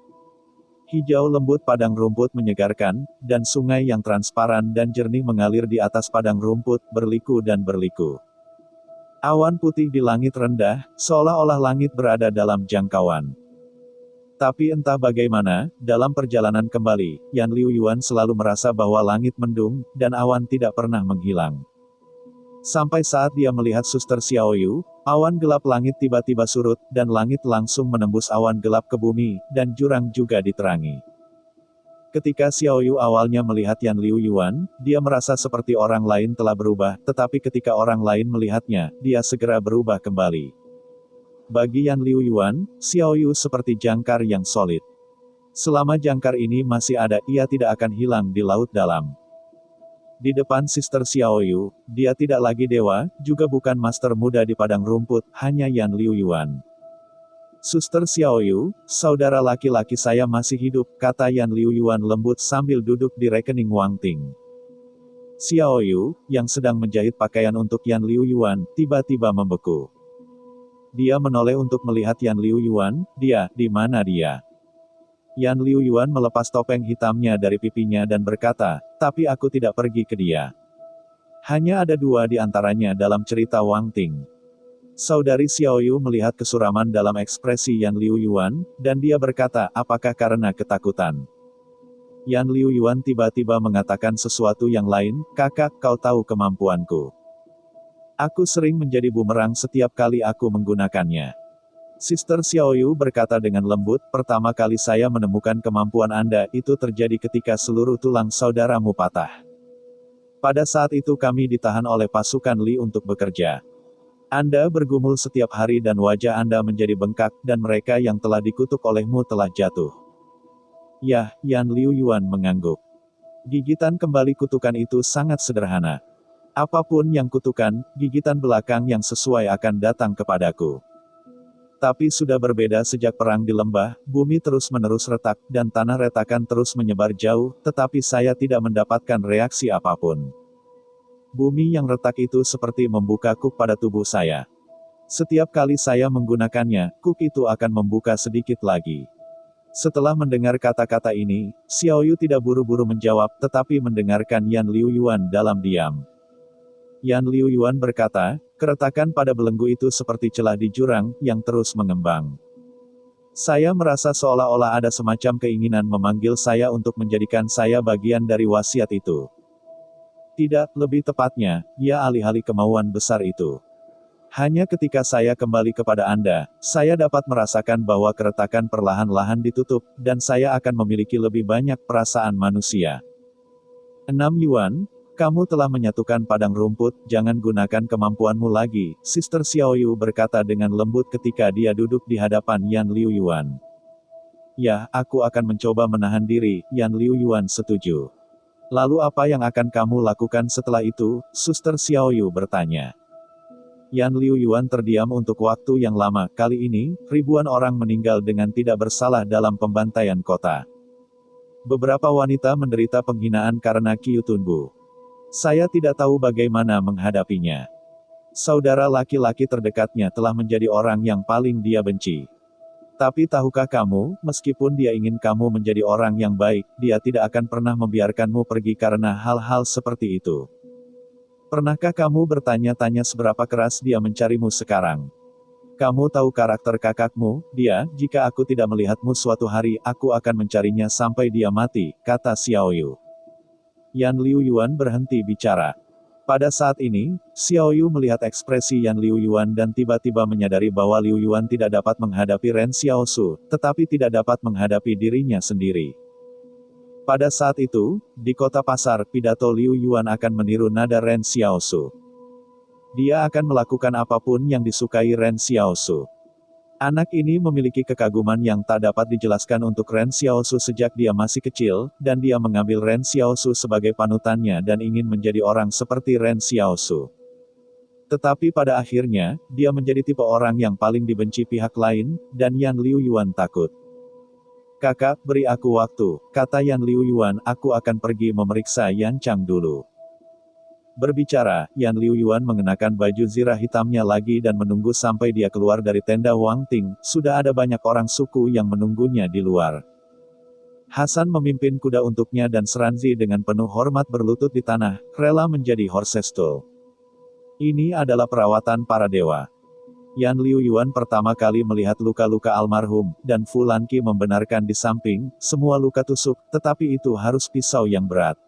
Hijau lembut padang rumput menyegarkan, dan sungai yang transparan dan jernih mengalir di atas padang rumput, berliku dan berliku. Awan putih di langit rendah, seolah-olah langit berada dalam jangkauan. Tapi entah bagaimana, dalam perjalanan kembali, Yan Liuyuan selalu merasa bahwa langit mendung, dan awan tidak pernah menghilang. Sampai saat dia melihat Suster Xiao Yu, awan gelap langit tiba-tiba surut, dan langit langsung menembus awan gelap ke bumi, dan jurang juga diterangi. Ketika Xiao Yu awalnya melihat Yan Liuyuan, dia merasa seperti orang lain telah berubah, tetapi ketika orang lain melihatnya, dia segera berubah kembali. Bagi Yan Liuyuan, Xiao Yu seperti jangkar yang solid. Selama jangkar ini masih ada, ia tidak akan hilang di laut dalam. Di depan Sister Xiao Yu, dia tidak lagi dewa, juga bukan master muda di padang rumput, hanya Yan Liuyuan. Suster Xiao Yu, saudara laki-laki saya masih hidup, kata Yan Liuyuan lembut sambil duduk di rekening Wang Ting. Xiao Yu, yang sedang menjahit pakaian untuk Yan Liuyuan, tiba-tiba membeku. Dia menoleh untuk melihat Yan Liuyuan, di mana dia? Yan Liuyuan melepas topeng hitamnya dari pipinya dan berkata, tapi aku tidak pergi ke dia. Hanya ada dua di antaranya dalam cerita Wang Ting. Saudari Xiao Yu melihat kesuraman dalam ekspresi Yan Liuyuan, dan dia berkata, apakah karena ketakutan? Yan Liuyuan tiba-tiba mengatakan sesuatu yang lain, kakak, kau tahu kemampuanku. Aku sering menjadi bumerang setiap kali aku menggunakannya. Sister Xiao Yu berkata dengan lembut, pertama kali saya menemukan kemampuan Anda itu terjadi ketika seluruh tulang saudaramu patah. Pada saat itu kami ditahan oleh pasukan Li untuk bekerja. Anda bergumul setiap hari dan wajah Anda menjadi bengkak, dan mereka yang telah dikutuk olehmu telah jatuh. Yah, Yan Liuyuan mengangguk. Gigitan kembali kutukan itu sangat sederhana. Apapun yang kutukan, gigitan belakang yang sesuai akan datang kepadaku. Tapi sudah berbeda sejak perang di lembah, bumi terus-menerus retak, dan tanah retakan terus menyebar jauh, tetapi saya tidak mendapatkan reaksi apapun. Bumi yang retak itu seperti membuka kuk pada tubuh saya. Setiap kali saya menggunakannya, kuk itu akan membuka sedikit lagi. Setelah mendengar kata-kata ini, Xiao Yu tidak buru-buru menjawab, tetapi mendengarkan Yan Liuyuan dalam diam. Yan Liuyuan berkata, keretakan pada belenggu itu seperti celah di jurang, yang terus mengembang. Saya merasa seolah-olah ada semacam keinginan memanggil saya untuk menjadikan saya bagian dari wasiat itu. Tidak, lebih tepatnya, ya alih-alih kemauan besar itu. Hanya ketika saya kembali kepada Anda, saya dapat merasakan bahwa keretakan perlahan-lahan ditutup, dan saya akan memiliki lebih banyak perasaan manusia. 6 Yuan, kamu telah menyatukan padang rumput, jangan gunakan kemampuanmu lagi, Sister Xiao Yu berkata dengan lembut ketika dia duduk di hadapan Yan Liuyuan. Ya, aku akan mencoba menahan diri, Yan Liuyuan setuju. Lalu apa yang akan kamu lakukan setelah itu, Suster Xiao Yu bertanya. Yan Liuyuan terdiam untuk waktu yang lama, kali ini, ribuan orang meninggal dengan tidak bersalah dalam pembantaian kota. Beberapa wanita menderita penghinaan karena Qiu Tunbu. Saya tidak tahu bagaimana menghadapinya. Saudara laki-laki terdekatnya telah menjadi orang yang paling dia benci. Tapi tahukah kamu, meskipun dia ingin kamu menjadi orang yang baik, dia tidak akan pernah membiarkanmu pergi karena hal-hal seperti itu. Pernahkah kamu bertanya-tanya seberapa keras dia mencarimu sekarang? Kamu tahu karakter kakakmu, dia, jika aku tidak melihatmu suatu hari, aku akan mencarinya sampai dia mati, kata Xiao Yu. Yan Liuyuan berhenti bicara. Pada saat ini, Xiao Yu melihat ekspresi Yan Liuyuan dan tiba-tiba menyadari bahwa Liuyuan tidak dapat menghadapi Ren Xiaosu, tetapi tidak dapat menghadapi dirinya sendiri. Pada saat itu, di kota pasar, pidato Liuyuan akan meniru nada Ren Xiaosu. Dia akan melakukan apapun yang disukai Ren Xiaosu. Anak ini memiliki kekaguman yang tak dapat dijelaskan untuk Ren Xiaosu sejak dia masih kecil, dan dia mengambil Ren Xiaosu sebagai panutannya dan ingin menjadi orang seperti Ren Xiaosu. Tetapi pada akhirnya, dia menjadi tipe orang yang paling dibenci pihak lain, dan Yan Liuyuan takut. "Kakak, beri aku waktu," kata Yan Liuyuan, "aku akan pergi memeriksa Yan Chang dulu." Berbicara, Yan Liuyuan mengenakan baju zirah hitamnya lagi dan menunggu sampai dia keluar dari tenda Wang Ting. Sudah ada banyak orang suku yang menunggunya di luar. Hasan memimpin kuda untuknya dan Seranzi dengan penuh hormat berlutut di tanah, rela menjadi horsestool. Ini adalah perawatan para dewa. Yan Liuyuan pertama kali melihat luka-luka almarhum, dan Fu Lanqi membenarkan di samping, semua luka tusuk, tetapi itu harus pisau yang berat.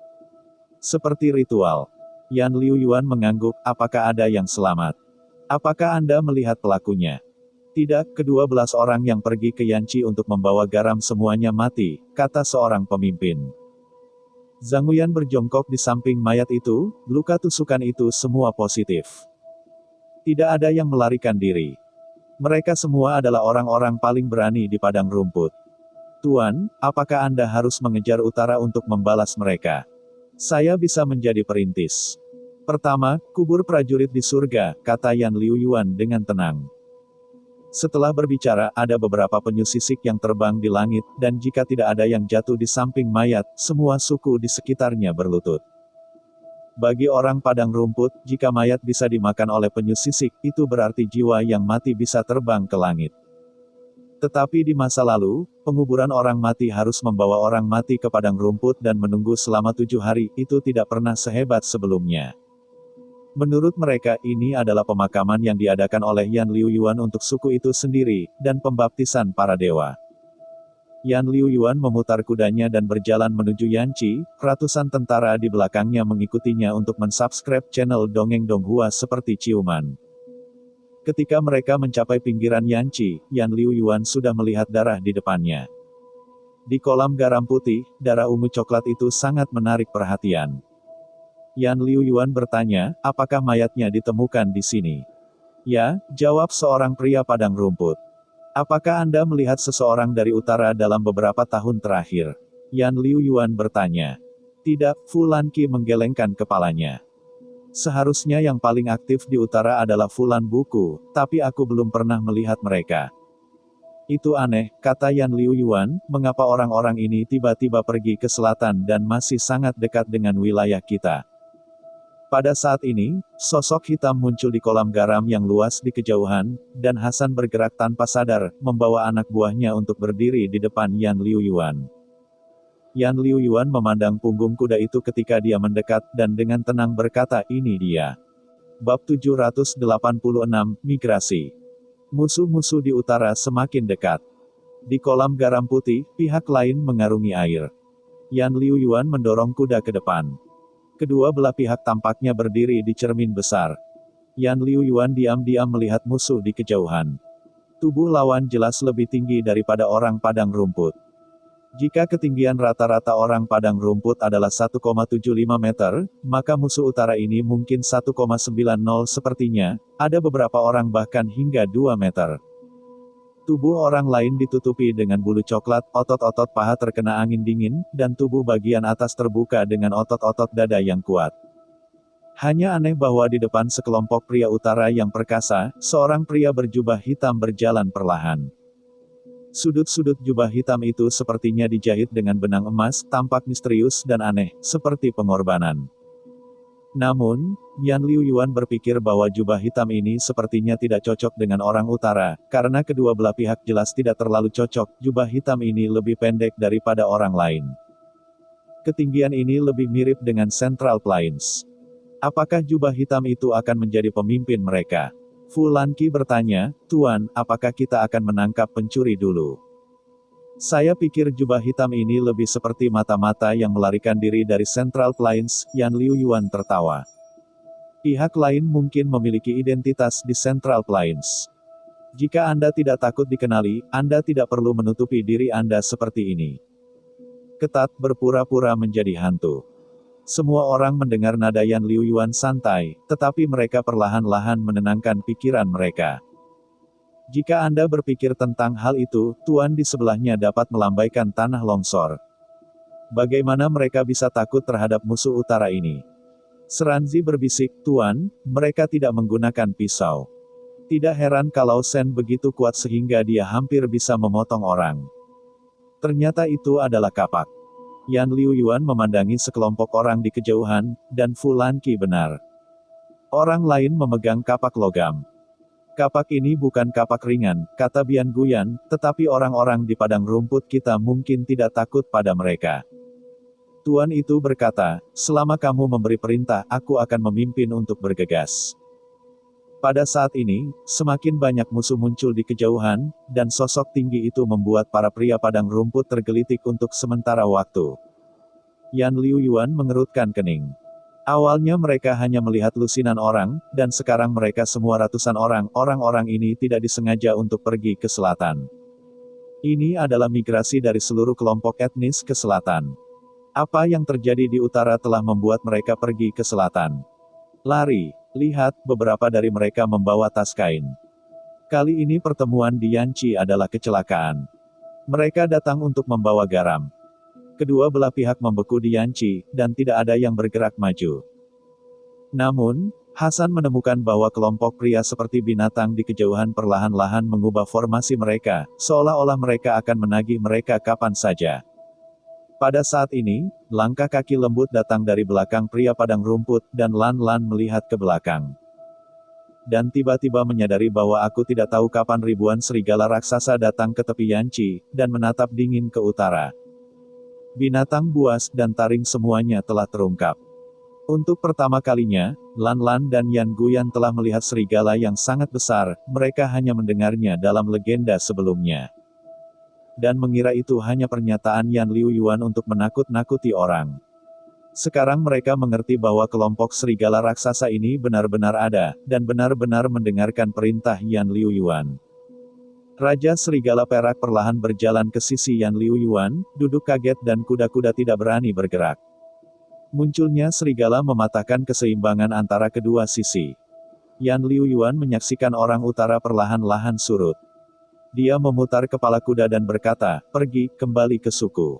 Seperti ritual. Yan Liuyuan mengangguk, "Apakah ada yang selamat? Apakah Anda melihat pelakunya?" "Tidak, ke-12 orang yang pergi ke Yanqi untuk membawa garam semuanya mati," kata seorang pemimpin. Zhang Huyan berjongkok di samping mayat itu, luka tusukan itu semua positif. Tidak ada yang melarikan diri. Mereka semua adalah orang-orang paling berani di padang rumput. "Tuan, apakah Anda harus mengejar utara untuk membalas mereka? Saya bisa menjadi perintis. Pertama, kubur prajurit di surga," kata Yan Liuyuan dengan tenang. Setelah berbicara, ada beberapa penyu sisik yang terbang di langit, dan jika tidak ada yang jatuh di samping mayat, semua suku di sekitarnya berlutut. Bagi orang padang rumput, jika mayat bisa dimakan oleh penyu sisik, itu berarti jiwa yang mati bisa terbang ke langit. Tetapi di masa lalu, penguburan orang mati harus membawa orang mati ke padang rumput dan menunggu selama 7 hari, itu tidak pernah sehebat sebelumnya. Menurut mereka, ini adalah pemakaman yang diadakan oleh Yan Liuyuan untuk suku itu sendiri, dan pembaptisan para dewa. Yan Liuyuan memutar kudanya dan berjalan menuju Yanqi, ratusan tentara di belakangnya mengikutinya untuk mensubscribe channel Dongeng Donghua seperti ciuman. Ketika mereka mencapai pinggiran Yanqi, Yan Liuyuan sudah melihat darah di depannya. Di kolam garam putih, darah ungu coklat itu sangat menarik perhatian. Yan Liuyuan bertanya, "Apakah mayatnya ditemukan di sini?" "Ya," jawab seorang pria padang rumput. "Apakah Anda melihat seseorang dari utara dalam beberapa tahun terakhir?" Yan Liuyuan bertanya. "Tidak," Fu Lanqi menggelengkan kepalanya. "Seharusnya yang paling aktif di utara adalah Fulan Buku, tapi aku belum pernah melihat mereka." "Itu aneh," kata Yan Liuyuan, "mengapa orang-orang ini tiba-tiba pergi ke selatan dan masih sangat dekat dengan wilayah kita?" Pada saat ini, sosok hitam muncul di kolam garam yang luas di kejauhan, dan Hasan bergerak tanpa sadar, membawa anak buahnya untuk berdiri di depan Yan Liuyuan. Yan Liuyuan memandang punggung kuda itu ketika dia mendekat, dan dengan tenang berkata, "Ini dia." Bab 786, Migrasi. Musuh-musuh di utara semakin dekat. Di kolam garam putih, pihak lain mengarungi air. Yan Liuyuan mendorong kuda ke depan. Kedua belah pihak tampaknya berdiri di cermin besar. Yan Liuyuan diam-diam melihat musuh di kejauhan. Tubuh lawan jelas lebih tinggi daripada orang padang rumput. Jika ketinggian rata-rata orang padang rumput adalah 1,75 meter, maka musuh utara ini mungkin 1,90 sepertinya, ada beberapa orang bahkan hingga 2 meter. Tubuh orang lain ditutupi dengan bulu coklat, otot-otot paha terkena angin dingin, dan tubuh bagian atas terbuka dengan otot-otot dada yang kuat. Hanya aneh bahwa di depan sekelompok pria utara yang perkasa, seorang pria berjubah hitam berjalan perlahan. Sudut-sudut jubah hitam itu sepertinya dijahit dengan benang emas, tampak misterius dan aneh, seperti pengorbanan. Namun, Yan Liuyuan berpikir bahwa jubah hitam ini sepertinya tidak cocok dengan orang utara, karena kedua belah pihak jelas tidak terlalu cocok, jubah hitam ini lebih pendek daripada orang lain. Ketinggian ini lebih mirip dengan Central Plains. Apakah jubah hitam itu akan menjadi pemimpin mereka? Fu Lanqi bertanya, "Tuan, apakah kita akan menangkap pencuri dulu?" "Saya pikir jubah hitam ini lebih seperti mata-mata yang melarikan diri dari Central Plains," Yan Liuyuan tertawa. "Pihak lain mungkin memiliki identitas di Central Plains. Jika Anda tidak takut dikenali, Anda tidak perlu menutupi diri Anda seperti ini." Ketat berpura-pura menjadi hantu. Semua orang mendengar nada Yan Liuyuan santai, tetapi mereka perlahan-lahan menenangkan pikiran mereka. Jika Anda berpikir tentang hal itu, Tuan di sebelahnya dapat melambaikan tanah longsor. Bagaimana mereka bisa takut terhadap musuh utara ini? Seranzi berbisik, Tuan, mereka tidak menggunakan pisau. Tidak heran kalau Sen begitu kuat sehingga dia hampir bisa memotong orang. Ternyata itu adalah kapak. Yan Liuyuan memandangi sekelompok orang di kejauhan, dan Fu Lanqi benar. Orang lain memegang kapak logam. Kapak ini bukan kapak ringan, kata Bian Guyan, tetapi orang-orang di padang rumput kita mungkin tidak takut pada mereka. Tuan itu berkata, selama kamu memberi perintah, aku akan memimpin untuk bergegas. Pada saat ini, semakin banyak musuh muncul di kejauhan, dan sosok tinggi itu membuat para pria padang rumput tergelitik untuk sementara waktu. Yan Liuyuan mengerutkan kening. Awalnya mereka hanya melihat lusinan orang, dan sekarang mereka semua ratusan orang. Orang-orang ini tidak disengaja untuk pergi ke selatan. Ini adalah migrasi dari seluruh kelompok etnis ke selatan. Apa yang terjadi di utara telah membuat mereka pergi ke selatan. Lari, lihat, beberapa dari mereka membawa tas kain. Kali ini pertemuan di Yanqi adalah kecelakaan. Mereka datang untuk membawa garam. Kedua belah pihak membeku di Yanqi, dan tidak ada yang bergerak maju. Namun, Hasan menemukan bahwa kelompok pria seperti binatang di kejauhan perlahan-lahan mengubah formasi mereka, seolah-olah mereka akan menagih mereka kapan saja. Pada saat ini, langkah kaki lembut datang dari belakang pria padang rumput, dan Lan Lan melihat ke belakang. Dan tiba-tiba menyadari bahwa aku tidak tahu kapan ribuan serigala raksasa datang ke tepi Yanqi, dan menatap dingin ke utara. Binatang buas dan taring semuanya telah terungkap. Untuk pertama kalinya, Lan Lan dan Yan Guyan telah melihat serigala yang sangat besar, mereka hanya mendengarnya dalam legenda sebelumnya. Dan mengira itu hanya pernyataan Yan Liuyuan untuk menakut-nakuti orang. Sekarang mereka mengerti bahwa kelompok serigala raksasa ini benar-benar ada, dan benar-benar mendengarkan perintah Yan Liuyuan. Raja Serigala Perak perlahan berjalan ke sisi Yan Liuyuan, duduk kaget dan kuda-kuda tidak berani bergerak. Munculnya serigala mematahkan keseimbangan antara kedua sisi. Yan Liuyuan menyaksikan orang utara perlahan-lahan surut. Dia memutar kepala kuda dan berkata, pergi, kembali ke suku.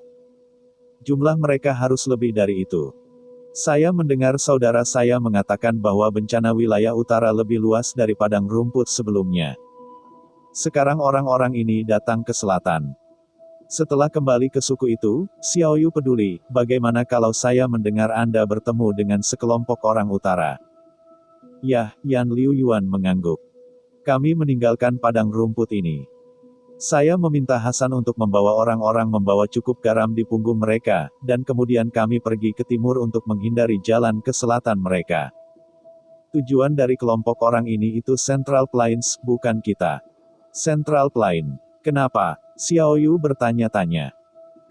Jumlah mereka harus lebih dari itu. Saya mendengar saudara saya mengatakan bahwa bencana wilayah utara lebih luas dari padang rumput sebelumnya. Sekarang orang-orang ini datang ke selatan. Setelah kembali ke suku itu, Xiaoyu peduli, bagaimana kalau saya mendengar Anda bertemu dengan sekelompok orang utara? Yah, Yan Liuyuan mengangguk. Kami meninggalkan padang rumput ini. Saya meminta Hasan untuk membawa orang-orang membawa cukup garam di punggung mereka, dan kemudian kami pergi ke timur untuk menghindari jalan ke selatan mereka. Tujuan dari kelompok orang ini itu Central Plains, bukan kita. Central Plain. Kenapa? Xiaoyu bertanya-tanya.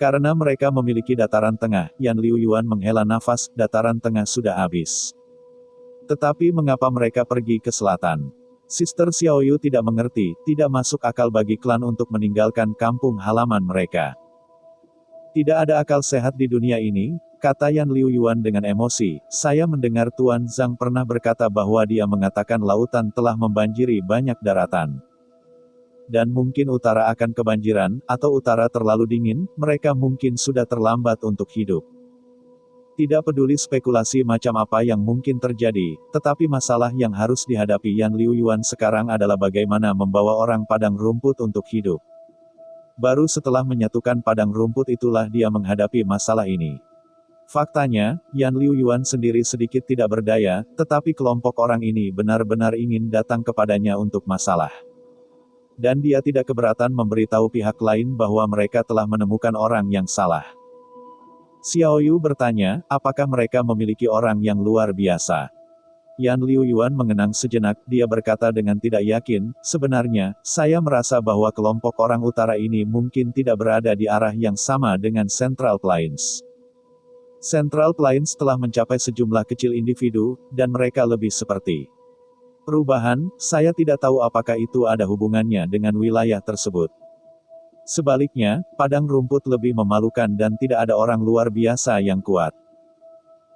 Karena mereka memiliki dataran tengah, Yan Liuyuan menghela nafas, dataran tengah sudah habis. Tetapi mengapa mereka pergi ke selatan? Sister Xiaoyu tidak mengerti, tidak masuk akal bagi klan untuk meninggalkan kampung halaman mereka. Tidak ada akal sehat di dunia ini, kata Yan Liuyuan dengan emosi. Saya mendengar Tuan Zhang pernah berkata bahwa dia mengatakan lautan telah membanjiri banyak daratan. Dan mungkin utara akan kebanjiran, atau utara terlalu dingin, mereka mungkin sudah terlambat untuk hidup. Tidak peduli spekulasi macam apa yang mungkin terjadi, tetapi masalah yang harus dihadapi Yan Liuyuan sekarang adalah bagaimana membawa orang padang rumput untuk hidup. Baru setelah menyatukan padang rumput itulah dia menghadapi masalah ini. Faktanya, Yan Liuyuan sendiri sedikit tidak berdaya, tetapi kelompok orang ini benar-benar ingin datang kepadanya untuk masalah. Dan dia tidak keberatan memberitahu pihak lain bahwa mereka telah menemukan orang yang salah. Xiaoyu bertanya, apakah mereka memiliki orang yang luar biasa? Yan Liuyuan mengenang sejenak, dia berkata dengan tidak yakin, sebenarnya, saya merasa bahwa kelompok orang utara ini mungkin tidak berada di arah yang sama dengan Central Plains. Central Plains telah mencapai sejumlah kecil individu, dan mereka lebih seperti perubahan. Saya tidak tahu apakah itu ada hubungannya dengan wilayah tersebut. Sebaliknya, padang rumput lebih memalukan dan tidak ada orang luar biasa yang kuat.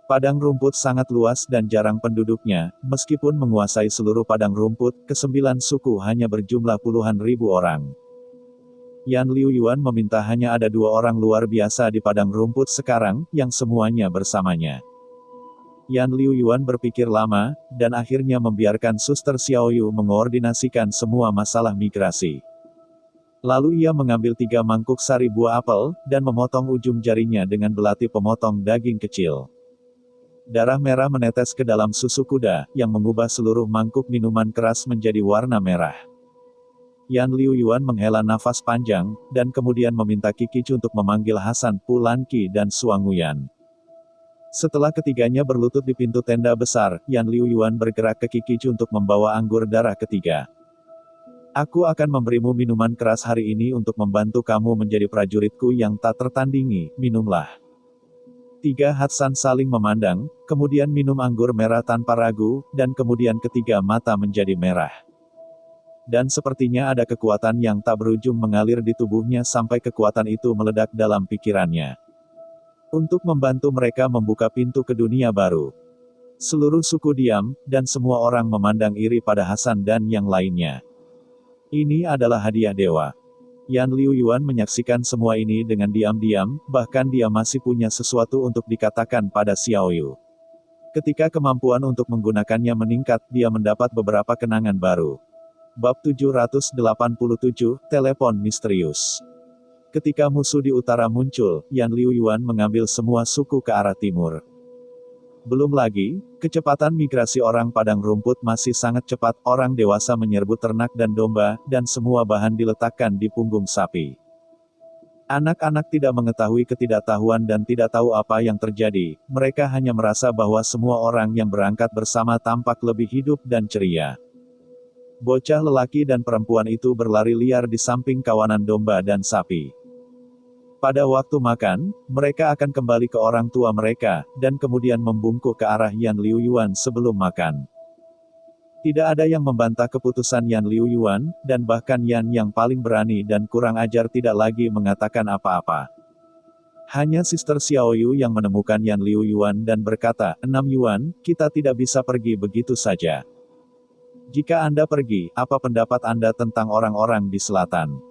Padang rumput sangat luas dan jarang penduduknya, meskipun menguasai seluruh padang rumput, kesembilan suku hanya berjumlah puluhan ribu orang. Yan Liuyuan meminta hanya ada 2 orang luar biasa di padang rumput sekarang, yang semuanya bersamanya. Yan Liuyuan berpikir lama, dan akhirnya membiarkan Suster Xiaoyu mengoordinasikan semua masalah migrasi. Lalu ia mengambil 3 mangkuk sari buah apel, dan memotong ujung jarinya dengan belati pemotong daging kecil. Darah merah menetes ke dalam susu kuda, yang mengubah seluruh mangkuk minuman keras menjadi warna merah. Yan Liuyuan menghela nafas panjang, dan kemudian meminta Qiqi untuk memanggil Hasan, Pulanqi dan Suanguyan. Setelah ketiganya berlutut di pintu tenda besar, Yan Liuyuan bergerak ke Qiqi untuk membawa anggur darah ketiga. Aku akan memberimu minuman keras hari ini untuk membantu kamu menjadi prajuritku yang tak tertandingi, minumlah. 3 Hasan saling memandang, kemudian minum anggur merah tanpa ragu, dan kemudian ketiga mata menjadi merah. Dan sepertinya ada kekuatan yang tak berujung mengalir di tubuhnya sampai kekuatan itu meledak dalam pikirannya. Untuk membantu mereka membuka pintu ke dunia baru. Seluruh suku diam, dan semua orang memandang iri pada Hasan dan yang lainnya. Ini adalah hadiah dewa. Yan Liuyuan menyaksikan semua ini dengan diam-diam, bahkan dia masih punya sesuatu untuk dikatakan pada Xiaoyu. Ketika kemampuan untuk menggunakannya meningkat, dia mendapat beberapa kenangan baru. Bab 787, Telepon Misterius. Ketika musuh di utara muncul, Yan Liuyuan mengambil semua suku ke arah timur. Belum lagi, kecepatan migrasi orang padang rumput masih sangat cepat, orang dewasa menyerbu ternak dan domba, dan semua bahan diletakkan di punggung sapi. Anak-anak tidak mengetahui ketidaktahuan dan tidak tahu apa yang terjadi, mereka hanya merasa bahwa semua orang yang berangkat bersama tampak lebih hidup dan ceria. Bocah lelaki dan perempuan itu berlari liar di samping kawanan domba dan sapi. Pada waktu makan, mereka akan kembali ke orang tua mereka, dan kemudian membungkuk ke arah Yan Liuyuan sebelum makan. Tidak ada yang membantah keputusan Yan Liuyuan, dan bahkan Yan yang paling berani dan kurang ajar tidak lagi mengatakan apa-apa. Hanya Sister Xiaoyu yang menemukan Yan Liuyuan dan berkata, 6 Yuan, kita tidak bisa pergi begitu saja. Jika Anda pergi, apa pendapat Anda tentang orang-orang di selatan?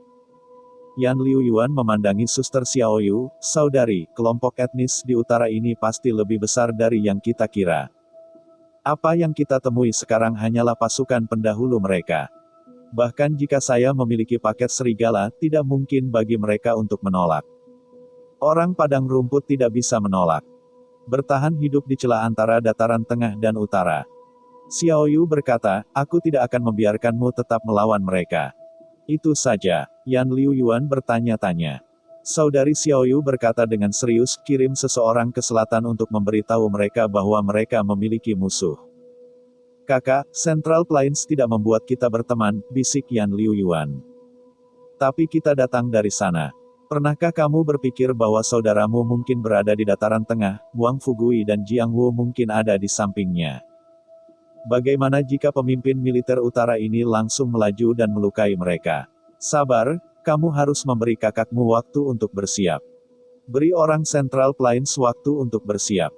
Yan Liuyuan memandangi Suster Xiaoyu, saudari, kelompok etnis di utara ini pasti lebih besar dari yang kita kira. Apa yang kita temui sekarang hanyalah pasukan pendahulu mereka. Bahkan jika saya memiliki paket serigala, tidak mungkin bagi mereka untuk menolak. Orang padang rumput tidak bisa menolak. Bertahan hidup di celah antara dataran tengah dan utara. Xiaoyu berkata, aku tidak akan membiarkanmu tetap melawan mereka. Itu saja. Yan Liuyuan bertanya-tanya. Saudari Xiaoyu berkata dengan serius, kirim seseorang ke selatan untuk memberitahu mereka bahwa mereka memiliki musuh. Kakak, Central Plains tidak membuat kita berteman, bisik Yan Liuyuan. Tapi kita datang dari sana. Pernahkah kamu berpikir bahwa saudaramu mungkin berada di dataran tengah, Wang Fugui dan Jiang Wu mungkin ada di sampingnya? Bagaimana jika pemimpin militer utara ini langsung melaju dan melukai mereka? Sabar, kamu harus memberi kakakmu waktu untuk bersiap. Beri orang Central Plains waktu untuk bersiap.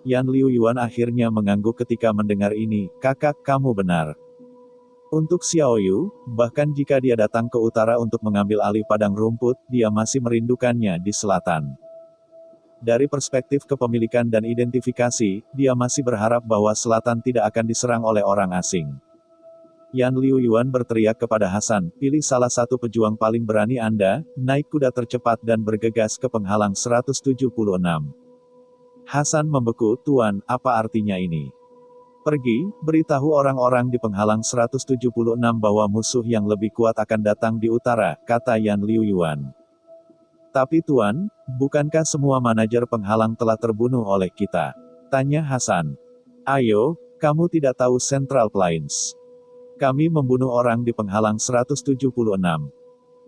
Yan Liuyuan akhirnya mengangguk ketika mendengar ini, kakak, kamu benar. Untuk Xiaoyu, bahkan jika dia datang ke utara untuk mengambil alih padang rumput, dia masih merindukannya di selatan. Dari perspektif kepemilikan dan identifikasi, dia masih berharap bahwa selatan tidak akan diserang oleh orang asing. Yan Liuyuan berteriak kepada Hasan, pilih salah satu pejuang paling berani Anda, naik kuda tercepat dan bergegas ke penghalang 176. Hasan membeku, Tuan, apa artinya ini? Pergi, beritahu orang-orang di penghalang 176 bahwa musuh yang lebih kuat akan datang di utara, kata Yan Liuyuan. Tapi Tuan, bukankah semua manajer penghalang telah terbunuh oleh kita? Tanya Hasan. Ayo, kamu tidak tahu Central Plains. Kami membunuh orang di penghalang 176.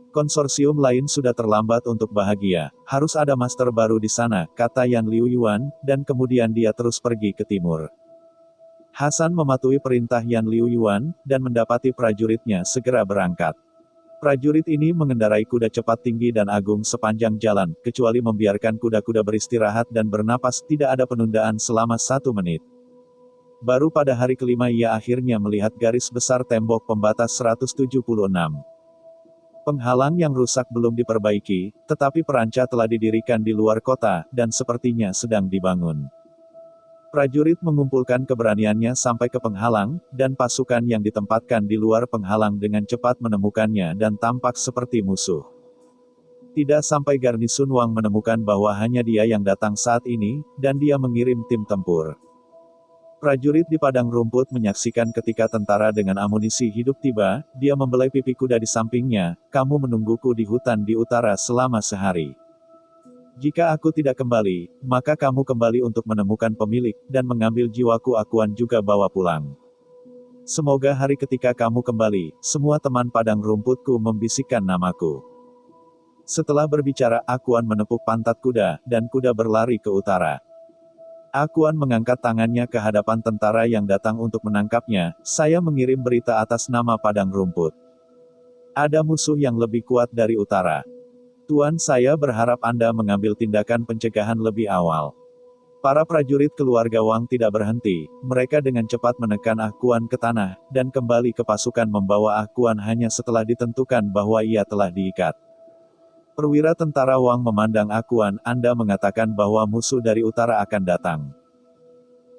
Konsorsium lain sudah terlambat untuk bahagia, harus ada master baru di sana, kata Yan Liuyuan, dan kemudian dia terus pergi ke timur. Hasan mematuhi perintah Yan Liuyuan, dan mendapati prajuritnya segera berangkat. Prajurit ini mengendarai kuda cepat tinggi dan agung sepanjang jalan, kecuali membiarkan kuda-kuda beristirahat dan bernapas, tidak ada penundaan selama 1 menit. Baru pada hari kelima ia akhirnya melihat garis besar tembok pembatas 176. Penghalang yang rusak belum diperbaiki, tetapi peranca telah didirikan di luar kota, dan sepertinya sedang dibangun. Prajurit mengumpulkan keberaniannya sampai ke penghalang, dan pasukan yang ditempatkan di luar penghalang dengan cepat menemukannya dan tampak seperti musuh. Tidak sampai garnisun Wang menemukan bahwa hanya dia yang datang saat ini, dan dia mengirim tim tempur. Prajurit di padang rumput menyaksikan ketika tentara dengan amunisi hidup tiba, dia membelai pipi kuda di sampingnya, "Kamu menungguku di hutan di utara selama sehari. Jika aku tidak kembali, maka kamu kembali untuk menemukan pemilik, dan mengambil jiwaku Akuan juga bawa pulang. Semoga hari ketika kamu kembali, semua teman padang rumputku membisikkan namaku." Setelah berbicara, Akuan menepuk pantat kuda, dan kuda berlari ke utara. Akuan mengangkat tangannya ke hadapan tentara yang datang untuk menangkapnya, "Saya mengirim berita atas nama padang rumput. Ada musuh yang lebih kuat dari utara. Tuan, saya berharap Anda mengambil tindakan pencegahan lebih awal." Para prajurit keluarga Wang tidak berhenti, mereka dengan cepat menekan Akuan ke tanah, dan kembali ke pasukan membawa Akuan hanya setelah ditentukan bahwa ia telah diikat. Perwira tentara Wang memandang Akuan, "Anda mengatakan bahwa musuh dari utara akan datang.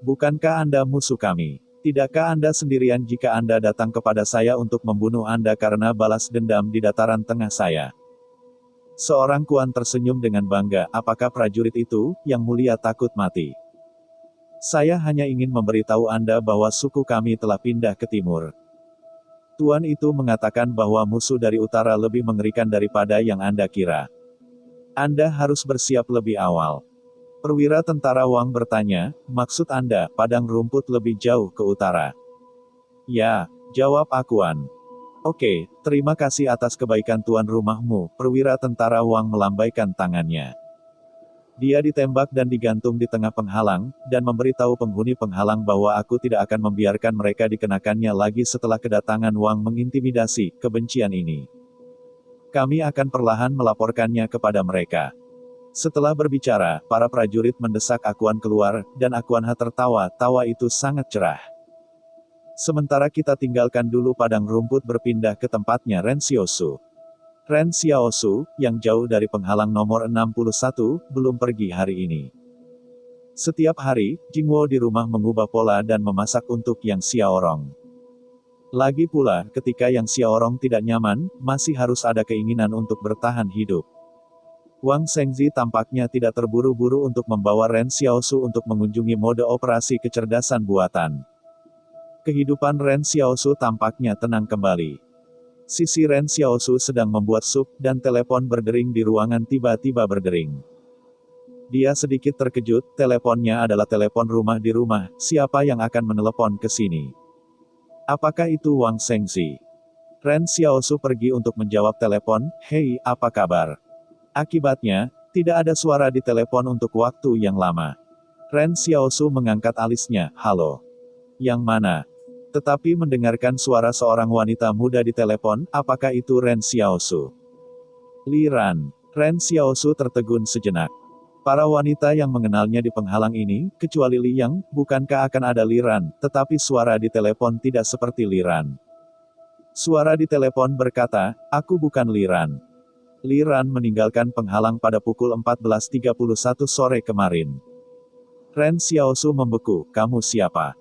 Bukankah Anda musuh kami? Tidakkah Anda sendirian jika Anda datang kepada saya untuk membunuh Anda karena balas dendam di dataran tengah saya?" Seorang Kuan tersenyum dengan bangga, "Apakah prajurit itu, yang mulia, takut mati? Saya hanya ingin memberitahu Anda bahwa suku kami telah pindah ke timur. Tuan itu mengatakan bahwa musuh dari utara lebih mengerikan daripada yang Anda kira. Anda harus bersiap lebih awal." Perwira tentara Wang bertanya, "Maksud Anda, padang rumput lebih jauh ke utara?" "Ya," jawab Akuan. "Oke, terima kasih atas kebaikan tuan rumahmu." Perwira tentara Wang melambaikan tangannya. Dia ditembak dan digantung di tengah penghalang, dan memberitahu penghuni penghalang bahwa aku tidak akan membiarkan mereka dikenakannya lagi setelah kedatangan Wang mengintimidasi kebencian ini. Kami akan perlahan melaporkannya kepada mereka. Setelah berbicara, para prajurit mendesak Akuan keluar, dan Akuan tertawa, tawa itu sangat cerah. "Sementara kita tinggalkan dulu padang rumput berpindah ke tempatnya Ren Xiaosu. Ren Xiaosu, yang jauh dari penghalang nomor 61, belum pergi hari ini. Setiap hari, Jingwo di rumah mengubah pola dan memasak untuk Yang Xiaorong. Lagi pula, ketika Yang Xiaorong tidak nyaman, masih harus ada keinginan untuk bertahan hidup." Wang Shengzi tampaknya tidak terburu-buru untuk membawa Ren Xiaosu untuk mengunjungi mode operasi kecerdasan buatan. Kehidupan Ren Xiaosu tampaknya tenang kembali. Sisi Ren Xiaosu sedang membuat sup, dan telepon berdering di ruangan tiba-tiba berdering. Dia sedikit terkejut, teleponnya adalah telepon rumah di rumah, siapa yang akan menelepon ke sini? Apakah itu Wang Shengzi? Ren Xiaosu pergi untuk menjawab telepon, "Hei, apa kabar?" Akibatnya, tidak ada suara di telepon untuk waktu yang lama. Ren Xiaosu mengangkat alisnya, "Halo. Yang mana?" Tetapi mendengarkan suara seorang wanita muda di telepon, apakah itu Ren Xiaosu? "Li Ran." Ren Xiaosu tertegun sejenak. Para wanita yang mengenalnya di penghalang ini, kecuali Li Yang, bukankah akan ada Li Ran, tetapi suara di telepon tidak seperti Li Ran. Suara di telepon berkata, "Aku bukan Li Ran. Li Ran meninggalkan penghalang pada pukul 14.31 sore kemarin." Ren Xiaosu membeku, "Kamu siapa?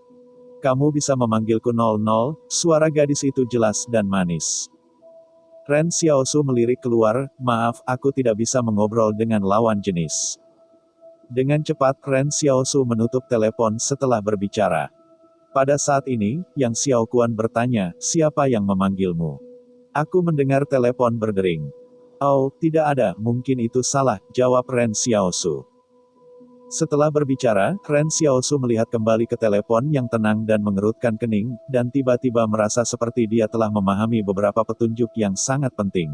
Kamu bisa memanggilku 00, suara gadis itu jelas dan manis." Ren Xiaosu melirik keluar, "Maaf, aku tidak bisa mengobrol dengan lawan jenis." Dengan cepat, Ren Xiaosu menutup telepon setelah berbicara. Pada saat ini, Yang Xiaokuan bertanya, "Siapa yang memanggilmu?" "Aku mendengar telepon berdering." "Oh, tidak ada, mungkin itu salah," jawab Ren Xiaosu. Setelah berbicara, Ren Xiaosu melihat kembali ke telepon yang tenang dan mengerutkan kening, dan tiba-tiba merasa seperti dia telah memahami beberapa petunjuk yang sangat penting.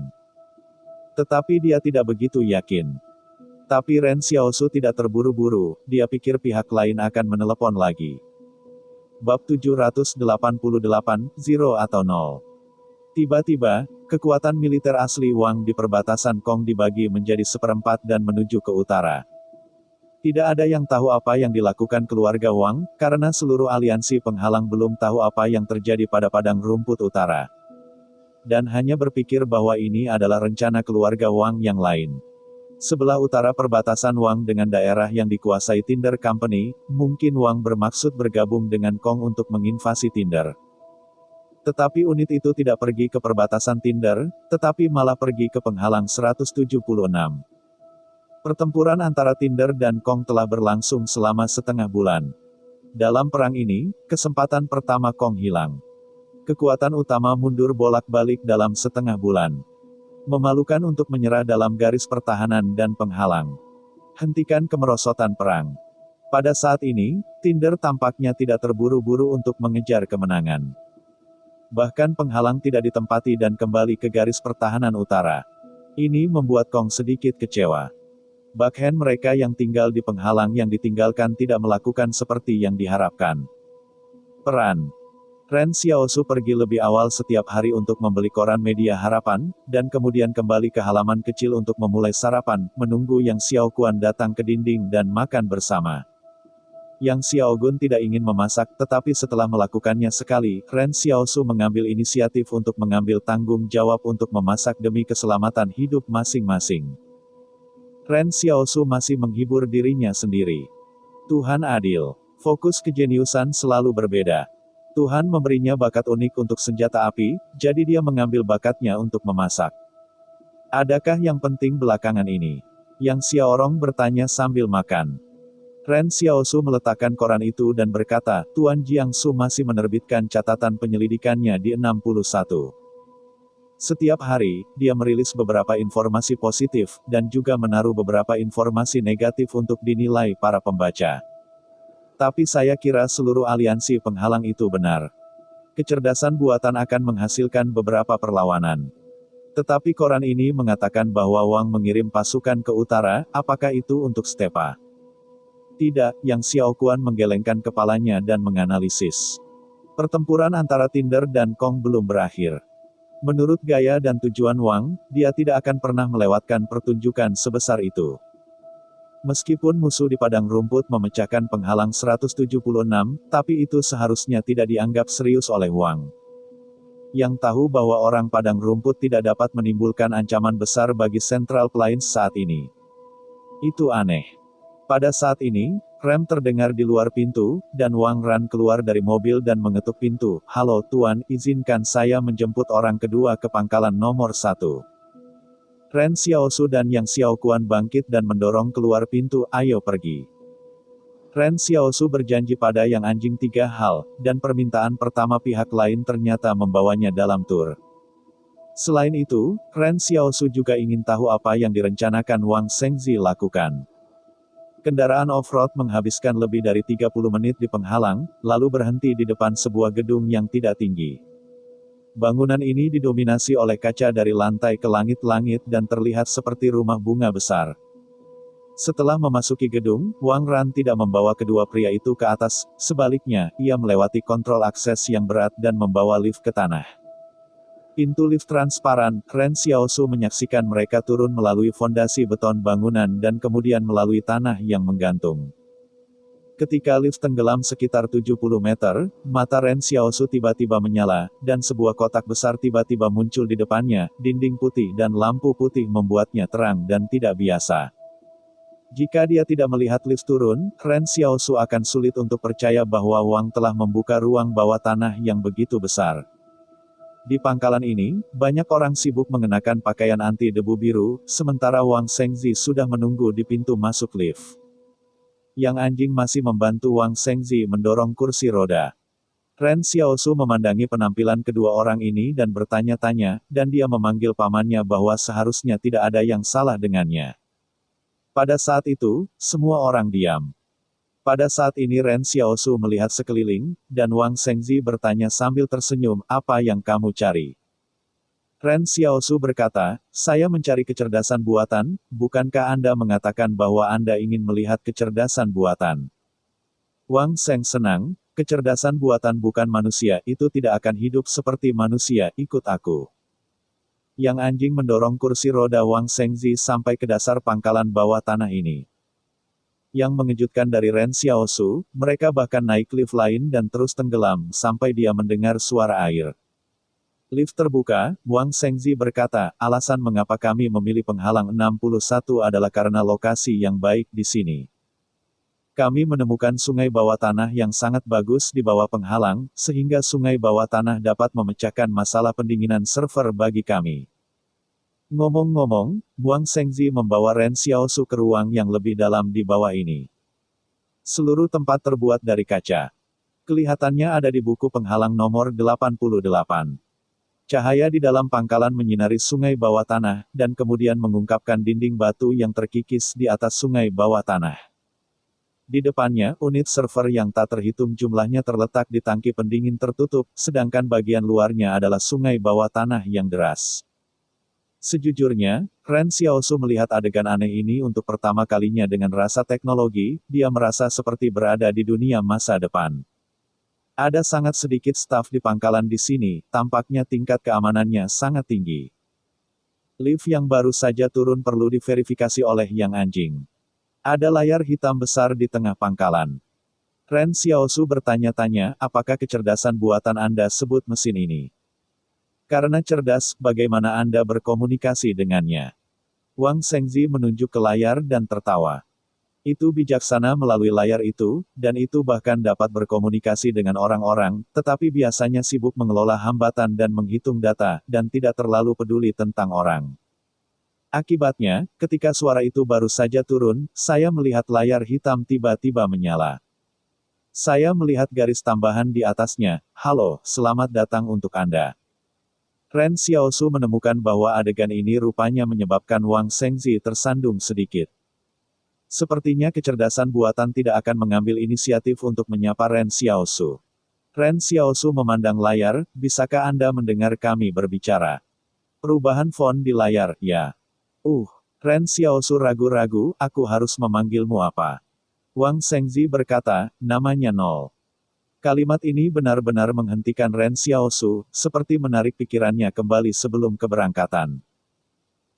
Tetapi dia tidak begitu yakin. Tapi Ren Xiaosu tidak terburu-buru, dia pikir pihak lain akan menelepon lagi. Bab 788, 0 atau 0. Tiba-tiba, Kekuatan militer asli Wang di perbatasan Kong dibagi menjadi seperempat dan menuju ke utara. Tidak ada yang tahu apa yang dilakukan keluarga Wang, karena seluruh aliansi penghalang belum tahu apa yang terjadi pada padang rumput utara. Dan hanya berpikir bahwa ini adalah rencana keluarga Wang yang lain. Sebelah utara perbatasan Wang dengan daerah yang dikuasai Tinder Company, mungkin Wang bermaksud bergabung dengan Kong untuk menginvasi Tinder. Tetapi unit itu tidak pergi ke perbatasan Tinder, tetapi malah pergi ke penghalang 176. Pertempuran antara Tinder dan Kong telah berlangsung selama setengah bulan. Dalam perang ini, kesempatan pertama Kong hilang. Kekuatan utama mundur bolak-balik dalam setengah bulan. Memalukan untuk menyerah dalam garis pertahanan dan penghalang. Hentikan kemerosotan perang. Pada saat ini, Tinder tampaknya tidak terburu-buru untuk mengejar kemenangan. Bahkan penghalang tidak ditempati dan kembali ke garis pertahanan utara. Ini membuat Kong sedikit kecewa. Bahkan mereka yang tinggal di penghalang yang ditinggalkan tidak melakukan seperti yang diharapkan. Peran. Ren Xiaosu pergi lebih awal setiap hari untuk membeli koran media harapan, dan kemudian kembali ke halaman kecil untuk memulai sarapan, menunggu Yang Xiaokuan datang ke dinding dan makan bersama. Yang Xiaogun tidak ingin memasak, tetapi setelah melakukannya sekali, Ren Xiaosu mengambil inisiatif untuk mengambil tanggung jawab untuk memasak demi keselamatan hidup masing-masing. Ren Xiaosu masih menghibur dirinya sendiri. Tuhan adil. Fokus kejeniusan selalu berbeda. Tuhan memberinya bakat unik untuk senjata api, jadi dia mengambil bakatnya untuk memasak. Adakah yang penting belakangan ini? Yang Xiaorong bertanya sambil makan. Ren Xiaosu meletakkan koran itu dan berkata, Tuan Jiangsu masih menerbitkan catatan penyelidikannya di 61. Setiap hari, dia merilis beberapa informasi positif, dan juga menaruh beberapa informasi negatif untuk dinilai para pembaca. Tapi saya kira seluruh aliansi penghalang itu benar. Kecerdasan buatan akan menghasilkan beberapa perlawanan. Tetapi koran ini mengatakan bahwa Wang mengirim pasukan ke utara, apakah itu untuk Stepa? Tidak, Yang Xiaokuan menggelengkan kepalanya dan menganalisis. Pertempuran antara Tinder dan Kong belum berakhir. Menurut gaya dan tujuan Wang, dia tidak akan pernah melewatkan pertunjukan sebesar itu. Meskipun musuh di padang rumput memecahkan penghalang 176, tapi itu seharusnya tidak dianggap serius oleh Wang. Yang tahu bahwa orang padang rumput tidak dapat menimbulkan ancaman besar bagi Central Plains saat ini. Itu aneh. Pada saat ini, rem terdengar di luar pintu, dan Wang Ran keluar dari mobil dan mengetuk pintu. Halo Tuan, izinkan saya menjemput orang kedua ke pangkalan nomor 1. Ren Xiaosu dan Yang Xiaokuan bangkit dan mendorong keluar pintu, ayo pergi. Ren Xiaosu berjanji pada Yang Anjing 3 hal, dan permintaan pertama pihak lain ternyata membawanya dalam tur. Selain itu, Ren Xiaosu juga ingin tahu apa yang direncanakan Wang Shengzi lakukan. Kendaraan off-road menghabiskan lebih dari 30 menit di penghalang, lalu berhenti di depan sebuah gedung yang tidak tinggi. Bangunan ini didominasi oleh kaca dari lantai ke langit-langit dan terlihat seperti rumah bunga besar. Setelah memasuki gedung, Wang Ran tidak membawa kedua pria itu ke atas, sebaliknya, ia melewati kontrol akses yang berat dan membawa lift ke tanah. Pintu lift transparan, Ren Xiaosu menyaksikan mereka turun melalui fondasi beton bangunan dan kemudian melalui tanah yang menggantung. Ketika lift tenggelam sekitar 70 meter, mata Ren Xiaosu tiba-tiba menyala, dan sebuah kotak besar tiba-tiba muncul di depannya, dinding putih dan lampu putih membuatnya terang dan tidak biasa. Jika dia tidak melihat lift turun, Ren Xiaosu akan sulit untuk percaya bahwa Wang telah membuka ruang bawah tanah yang begitu besar. Di pangkalan ini, banyak orang sibuk mengenakan pakaian anti debu biru, sementara Wang Shengzi sudah menunggu di pintu masuk lift. Yang Anjing masih membantu Wang Shengzi mendorong kursi roda. Ren Xiaosu memandangi penampilan kedua orang ini dan bertanya-tanya, dan dia memanggil pamannya bahwa seharusnya tidak ada yang salah dengannya. Pada saat itu, semua orang diam. Pada saat ini Ren Xiaosu melihat sekeliling, dan Wang Shengzi bertanya sambil tersenyum, apa yang kamu cari? Ren Xiaosu berkata, saya mencari kecerdasan buatan, bukankah Anda mengatakan bahwa Anda ingin melihat kecerdasan buatan? Wang Sheng senang, kecerdasan buatan bukan manusia, itu tidak akan hidup seperti manusia, ikut aku. Yang Anjing mendorong kursi roda Wang Shengzi sampai ke dasar pangkalan bawah tanah ini. Yang mengejutkan dari Ren Xiaosu, mereka bahkan naik lift lain dan terus tenggelam sampai dia mendengar suara air. Lift terbuka, Wang Shengzi berkata, alasan mengapa kami memilih penghalang 61 adalah karena lokasi yang baik di sini. Kami menemukan sungai bawah tanah yang sangat bagus di bawah penghalang, sehingga sungai bawah tanah dapat memecahkan masalah pendinginan server bagi kami. Ngomong-ngomong, Wang Shengzi membawa Ren Xiaosu ke ruang yang lebih dalam di bawah ini. Seluruh tempat terbuat dari kaca. Kelihatannya ada di buku penghalang nomor 88. Cahaya di dalam pangkalan menyinari sungai bawah tanah, dan kemudian mengungkapkan dinding batu yang terkikis di atas sungai bawah tanah. Di depannya, unit server yang tak terhitung jumlahnya terletak di tangki pendingin tertutup, sedangkan bagian luarnya adalah sungai bawah tanah yang deras. Sejujurnya, Ren Xiaosu melihat adegan aneh ini untuk pertama kalinya dengan rasa teknologi, dia merasa seperti berada di dunia masa depan. Ada sangat sedikit staf di pangkalan di sini, tampaknya tingkat keamanannya sangat tinggi. Lift yang baru saja turun perlu diverifikasi oleh Yang Anjing. Ada layar hitam besar di tengah pangkalan. Ren Xiaosu bertanya-tanya, apakah kecerdasan buatan Anda sebut mesin ini? Karena cerdas, bagaimana Anda berkomunikasi dengannya? Wang Shengzi menunjuk ke layar dan tertawa. Itu bijaksana melalui layar itu, dan itu bahkan dapat berkomunikasi dengan orang-orang, tetapi biasanya sibuk mengelola hambatan dan menghitung data, dan tidak terlalu peduli tentang orang. Akibatnya, ketika suara itu baru saja turun, saya melihat layar hitam tiba-tiba menyala. Saya melihat garis tambahan di atasnya, halo, selamat datang untuk Anda. Ren Xiaosu menemukan bahwa adegan ini rupanya menyebabkan Wang Shengzi tersandung sedikit. Sepertinya kecerdasan buatan tidak akan mengambil inisiatif untuk menyapa Ren Xiaosu. Ren Xiaosu memandang layar, bisakah Anda mendengar kami berbicara? Perubahan font di layar, ya. Ren Xiaosu ragu-ragu, aku harus memanggilmu apa? Wang Shengzi berkata, namanya Nol. Kalimat ini benar-benar menghentikan Ren Xiaosu, seperti menarik pikirannya kembali sebelum keberangkatan.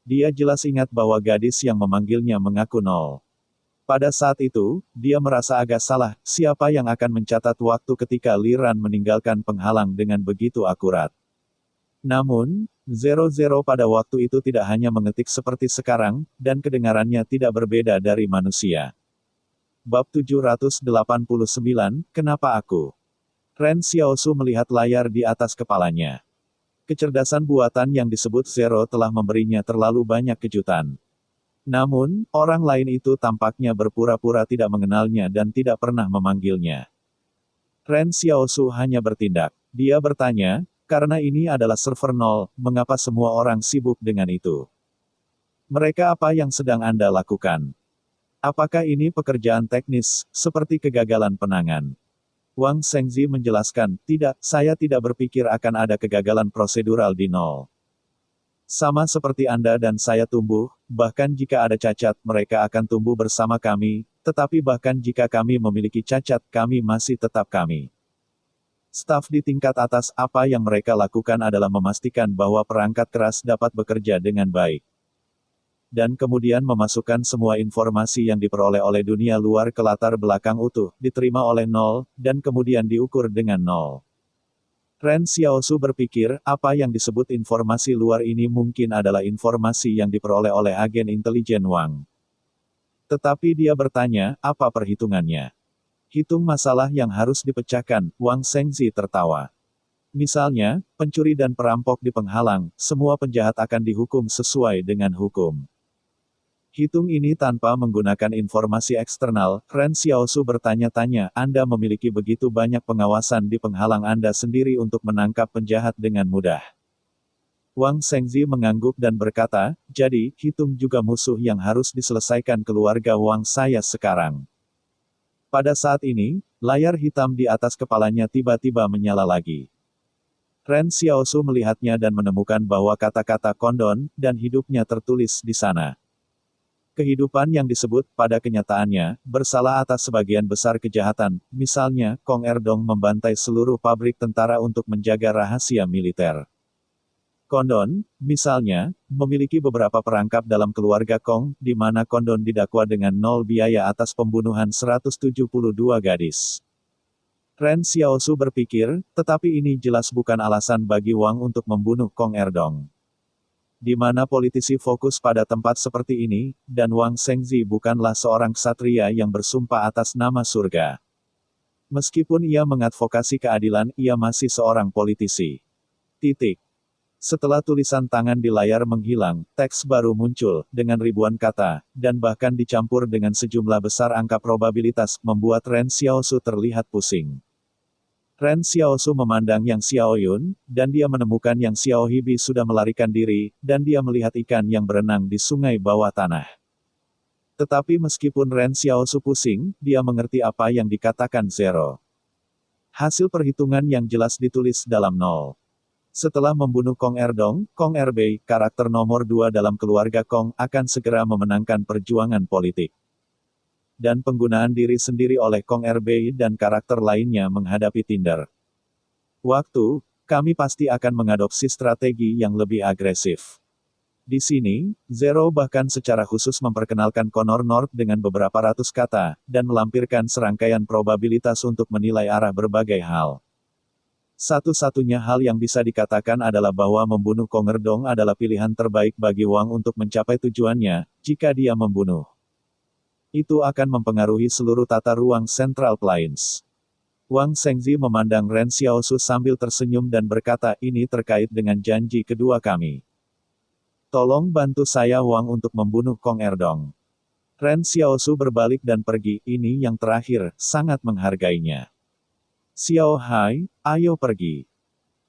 Dia jelas ingat bahwa gadis yang memanggilnya mengaku Nol. Pada saat itu, dia merasa agak salah, siapa yang akan mencatat waktu ketika Li Ran meninggalkan penghalang dengan begitu akurat. Namun, 00 pada waktu itu tidak hanya mengetik seperti sekarang, dan kedengarannya tidak berbeda dari manusia. Bab 789, Kenapa Aku? Ren Xiaosu melihat layar di atas kepalanya. Kecerdasan buatan yang disebut Zero telah memberinya terlalu banyak kejutan. Namun, orang lain itu tampaknya berpura-pura tidak mengenalnya dan tidak pernah memanggilnya. Ren Xiaosu hanya bertindak. Dia bertanya, karena ini adalah server nol, mengapa semua orang sibuk dengan itu? Mereka apa yang sedang Anda lakukan? Apakah ini pekerjaan teknis, seperti kegagalan penangan? Wang Shengzi menjelaskan, tidak, saya tidak berpikir akan ada kegagalan prosedural di nol. Sama seperti Anda dan saya tumbuh, bahkan jika ada cacat, mereka akan tumbuh bersama kami, tetapi bahkan jika kami memiliki cacat, kami masih tetap kami. Staf di tingkat atas, apa yang mereka lakukan adalah memastikan bahwa perangkat keras dapat bekerja dengan baik. Dan kemudian memasukkan semua informasi yang diperoleh oleh dunia luar ke latar belakang utuh, diterima oleh nol, dan kemudian diukur dengan nol. Ren Xiaosu berpikir, apa yang disebut informasi luar ini mungkin adalah informasi yang diperoleh oleh agen intelijen Wang. Tetapi dia bertanya, apa perhitungannya? Hitung masalah yang harus dipecahkan, Wang Shengzi tertawa. Misalnya, pencuri dan perampok di penghalang, semua penjahat akan dihukum sesuai dengan hukum. Hitung ini tanpa menggunakan informasi eksternal, Ren Xiaosu bertanya-tanya, Anda memiliki begitu banyak pengawasan di penghalang Anda sendiri untuk menangkap penjahat dengan mudah. Wang Shengzi mengangguk dan berkata, jadi, hitung juga musuh yang harus diselesaikan keluarga Wang saya sekarang. Pada saat ini, layar hitam di atas kepalanya tiba-tiba menyala lagi. Ren Xiaosu melihatnya dan menemukan bahwa kata-kata kondon dan hidupnya tertulis di sana. Kehidupan yang disebut, pada kenyataannya, bersalah atas sebagian besar kejahatan, misalnya, Kong Erdong membantai seluruh pabrik tentara untuk menjaga rahasia militer. Kondon, misalnya, memiliki beberapa perangkap dalam keluarga Kong, di mana Kondon didakwa dengan nol biaya atas pembunuhan 172 gadis. Ren Xiaosu berpikir, tetapi ini jelas bukan alasan bagi Wang untuk membunuh Kong Erdong. Di mana politisi fokus pada tempat seperti ini, dan Wang Shengzi bukanlah seorang ksatria yang bersumpah atas nama surga. Meskipun ia mengadvokasi keadilan, ia masih seorang politisi. Titik. Setelah tulisan tangan di layar menghilang, teks baru muncul, dengan ribuan kata, dan bahkan dicampur dengan sejumlah besar angka probabilitas, membuat Ren Xiaosu terlihat pusing. Ren Xiaosu memandang Yang Xiaoyun, dan dia menemukan Yang Xiaohibi sudah melarikan diri, dan dia melihat ikan yang berenang di sungai bawah tanah. Tetapi meskipun Ren Xiaosu pusing, dia mengerti apa yang dikatakan Zero. Hasil perhitungan yang jelas ditulis dalam nol. Setelah membunuh Kong Erdong, Kong Erbei, karakter nomor 2 dalam keluarga Kong, akan segera memenangkan perjuangan politik. Dan penggunaan diri sendiri oleh Kong Erbei dan karakter lainnya menghadapi Tinder. Waktu, kami pasti akan mengadopsi strategi yang lebih agresif. Di sini, Zero bahkan secara khusus memperkenalkan Connor North dengan beberapa ratus kata, dan melampirkan serangkaian probabilitas untuk menilai arah berbagai hal. Satu-satunya hal yang bisa dikatakan adalah bahwa membunuh Kong Erdong adalah pilihan terbaik bagi Wang untuk mencapai tujuannya, jika dia membunuh. Itu akan mempengaruhi seluruh tata ruang Central Plains. Wang Shengzi memandang Ren Xiaosu sambil tersenyum dan berkata, ini terkait dengan janji kedua kami. Tolong bantu saya Wang untuk membunuh Kong Erdong. Ren Xiaosu berbalik dan pergi, ini yang terakhir, sangat menghargainya. Xiao Hai, ayo pergi.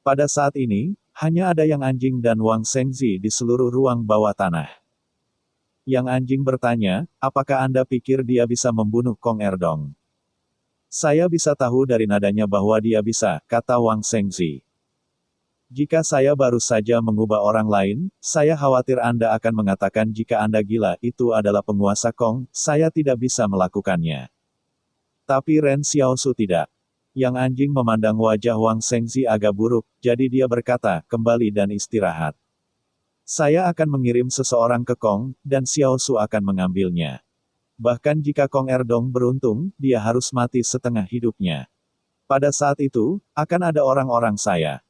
Pada saat ini, hanya ada Yang Anjing dan Wang Shengzi di seluruh ruang bawah tanah. Yang Anjing bertanya, apakah Anda pikir dia bisa membunuh Kong Erdong? Saya bisa tahu dari nadanya bahwa dia bisa, kata Wang Shengzi. Jika saya baru saja mengubah orang lain, saya khawatir Anda akan mengatakan jika Anda gila, itu adalah penguasa Kong, saya tidak bisa melakukannya. Tapi Ren Xiaosu tidak. Yang Anjing memandang wajah Wang Shengzi agak buruk, jadi dia berkata, kembali dan istirahat. Saya akan mengirim seseorang ke Kong, dan Xiaosu akan mengambilnya. Bahkan jika Kong Erdong beruntung, dia harus mati setengah hidupnya. Pada saat itu, akan ada orang-orang saya.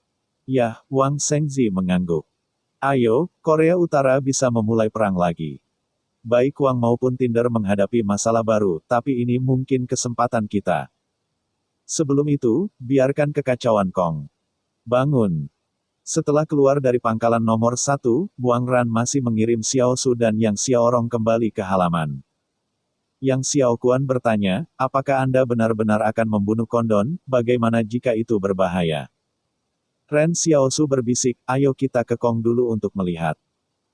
Yah, Wang Shengzi mengangguk. Ayo, Korea Utara bisa memulai perang lagi. Baik Wang maupun Tinder menghadapi masalah baru, tapi ini mungkin kesempatan kita. Sebelum itu, biarkan kekacauan Kong bangun. Setelah keluar dari pangkalan nomor 1, Wang Ran masih mengirim Xiaosu dan Yang Xiaorong kembali ke halaman. Yang Xiaokuan bertanya, apakah Anda benar-benar akan membunuh Kondon, bagaimana jika itu berbahaya? Ren Xiaosu berbisik, ayo kita ke Kong dulu untuk melihat.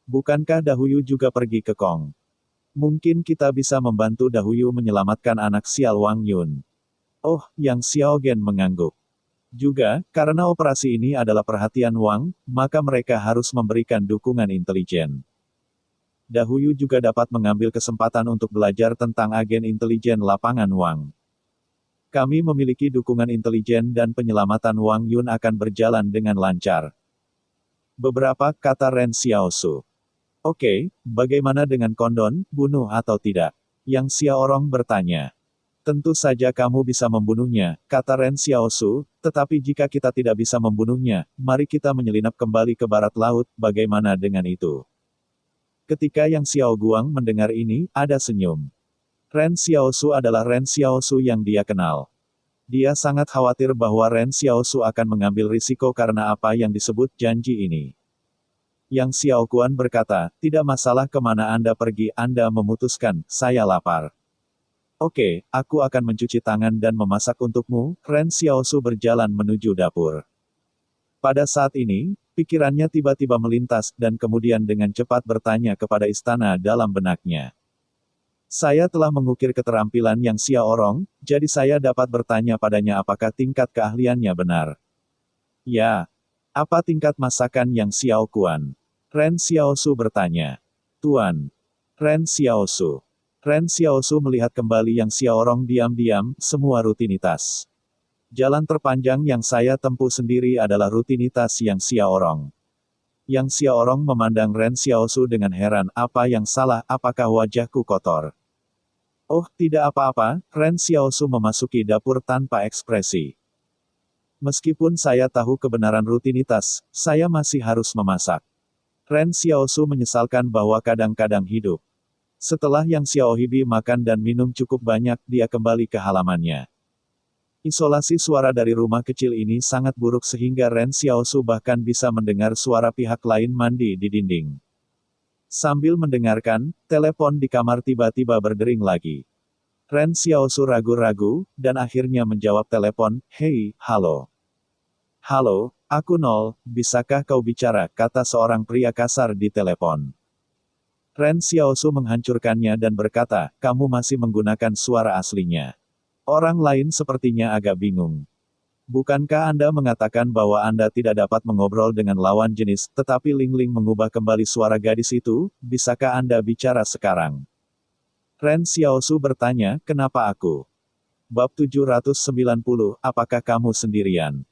Bukankah Dahuyu juga pergi ke Kong? Mungkin kita bisa membantu Dahuyu menyelamatkan anak sial Wang Yun. Oh, Yang Xiaogen mengangguk. Juga, karena operasi ini adalah perhatian Wang, maka mereka harus memberikan dukungan intelijen. Dahuyu juga dapat mengambil kesempatan untuk belajar tentang agen intelijen lapangan Wang. Kami memiliki dukungan intelijen dan penyelamatan Wang Yun akan berjalan dengan lancar. Beberapa kata Ren Xiaosu. Oke, bagaimana dengan Kondon, bunuh atau tidak? Yang Xiaorong bertanya. Tentu saja kamu bisa membunuhnya, kata Ren Xiaosu, tetapi jika kita tidak bisa membunuhnya, mari kita menyelinap kembali ke barat laut, bagaimana dengan itu? Ketika Yang Xiaoguang mendengar ini, ada senyum. Ren Xiaosu adalah Ren Xiaosu yang dia kenal. Dia sangat khawatir bahwa Ren Xiaosu akan mengambil risiko karena apa yang disebut janji ini. Yang Xiaokuan berkata, tidak masalah kemana Anda pergi, Anda memutuskan, saya lapar. Oke, aku akan mencuci tangan dan memasak untukmu. Ren Xiaosu berjalan menuju dapur. Pada saat ini, pikirannya tiba-tiba melintas, dan kemudian dengan cepat bertanya kepada istana dalam benaknya. Saya telah mengukir keterampilan Yang Xiaorong, jadi saya dapat bertanya padanya apakah tingkat keahliannya benar. Ya. Apa tingkat masakan Yang Xiaokuan? Ren Xiaosu bertanya. Tuan. Ren Xiaosu. Ren Xiaosu melihat kembali Yang Xiaorong diam-diam, semua rutinitas. Jalan terpanjang yang saya tempuh sendiri adalah rutinitas Yang Xiaorong. Yang Xiaorong memandang Ren Xiaosu dengan heran, apa yang salah, apakah wajahku kotor? Oh, tidak apa-apa, Ren Xiaosu memasuki dapur tanpa ekspresi. Meskipun saya tahu kebenaran rutinitas, saya masih harus memasak. Ren Xiaosu menyesalkan bahwa kadang-kadang hidup. Setelah Yang Xiaohibi makan dan minum cukup banyak, dia kembali ke halamannya. Isolasi suara dari rumah kecil ini sangat buruk sehingga Ren Xiaosu bahkan bisa mendengar suara pihak lain mandi di dinding. Sambil mendengarkan, telepon di kamar tiba-tiba berdering lagi. Ren Xiaosu ragu-ragu, dan akhirnya menjawab telepon, "Hei, halo. Halo, aku Nol, bisakah kau bicara?" kata seorang pria kasar di telepon. Ren Xiaosu menghancurkannya dan berkata, "Kamu masih menggunakan suara aslinya." Orang lain sepertinya agak bingung. "Bukankah Anda mengatakan bahwa Anda tidak dapat mengobrol dengan lawan jenis, tetapi Ling Ling mengubah kembali suara gadis itu? Bisakah Anda bicara sekarang?" Ren Xiaosu bertanya, "Kenapa aku?" Bab 790, apakah kamu sendirian?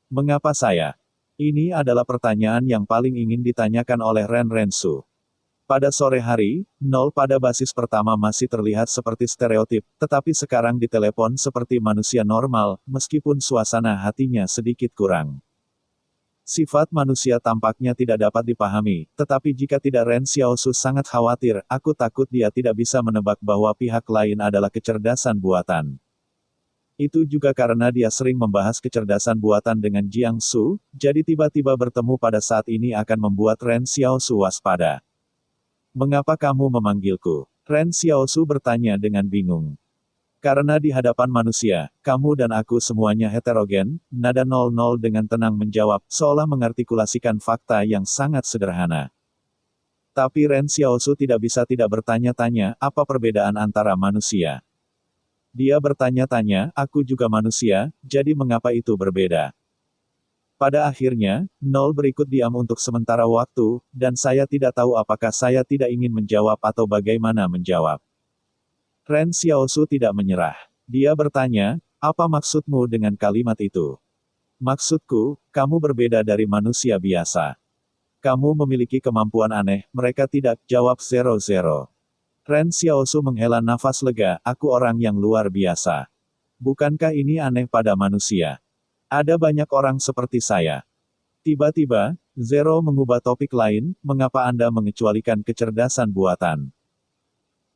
Mengapa saya? Ini adalah pertanyaan yang paling ingin ditanyakan oleh Ren Rensu. Pada sore hari, Nol pada basis pertama masih terlihat seperti stereotip, tetapi sekarang ditelepon seperti manusia normal, meskipun suasana hatinya sedikit kurang. Sifat manusia tampaknya tidak dapat dipahami, tetapi jika tidak Ren Xiaosu sangat khawatir, aku takut dia tidak bisa menebak bahwa pihak lain adalah kecerdasan buatan. Itu juga karena dia sering membahas kecerdasan buatan dengan Jiang Su, jadi tiba-tiba bertemu pada saat ini akan membuat Ren Xiaosu waspada. "Mengapa kamu memanggilku?" Ren Xiaosu bertanya dengan bingung. "Karena di hadapan manusia, kamu dan aku semuanya heterogen," nada 00 dengan tenang menjawab, seolah mengartikulasikan fakta yang sangat sederhana. Tapi Ren Xiaosu tidak bisa tidak bertanya-tanya, apa perbedaan antara manusia? Dia bertanya-tanya, aku juga manusia, jadi mengapa itu berbeda? Pada akhirnya, Nol berikut diam untuk sementara waktu, dan saya tidak tahu apakah saya tidak ingin menjawab atau bagaimana menjawab. Ren Xiaosu tidak menyerah. Dia bertanya, apa maksudmu dengan kalimat itu? Maksudku, kamu berbeda dari manusia biasa. Kamu memiliki kemampuan aneh, mereka tidak, jawab 00. Ren Xiaosu menghela nafas lega, aku orang yang luar biasa. Bukankah ini aneh pada manusia? Ada banyak orang seperti saya. Tiba-tiba, Zero mengubah topik lain, mengapa Anda mengecualikan kecerdasan buatan?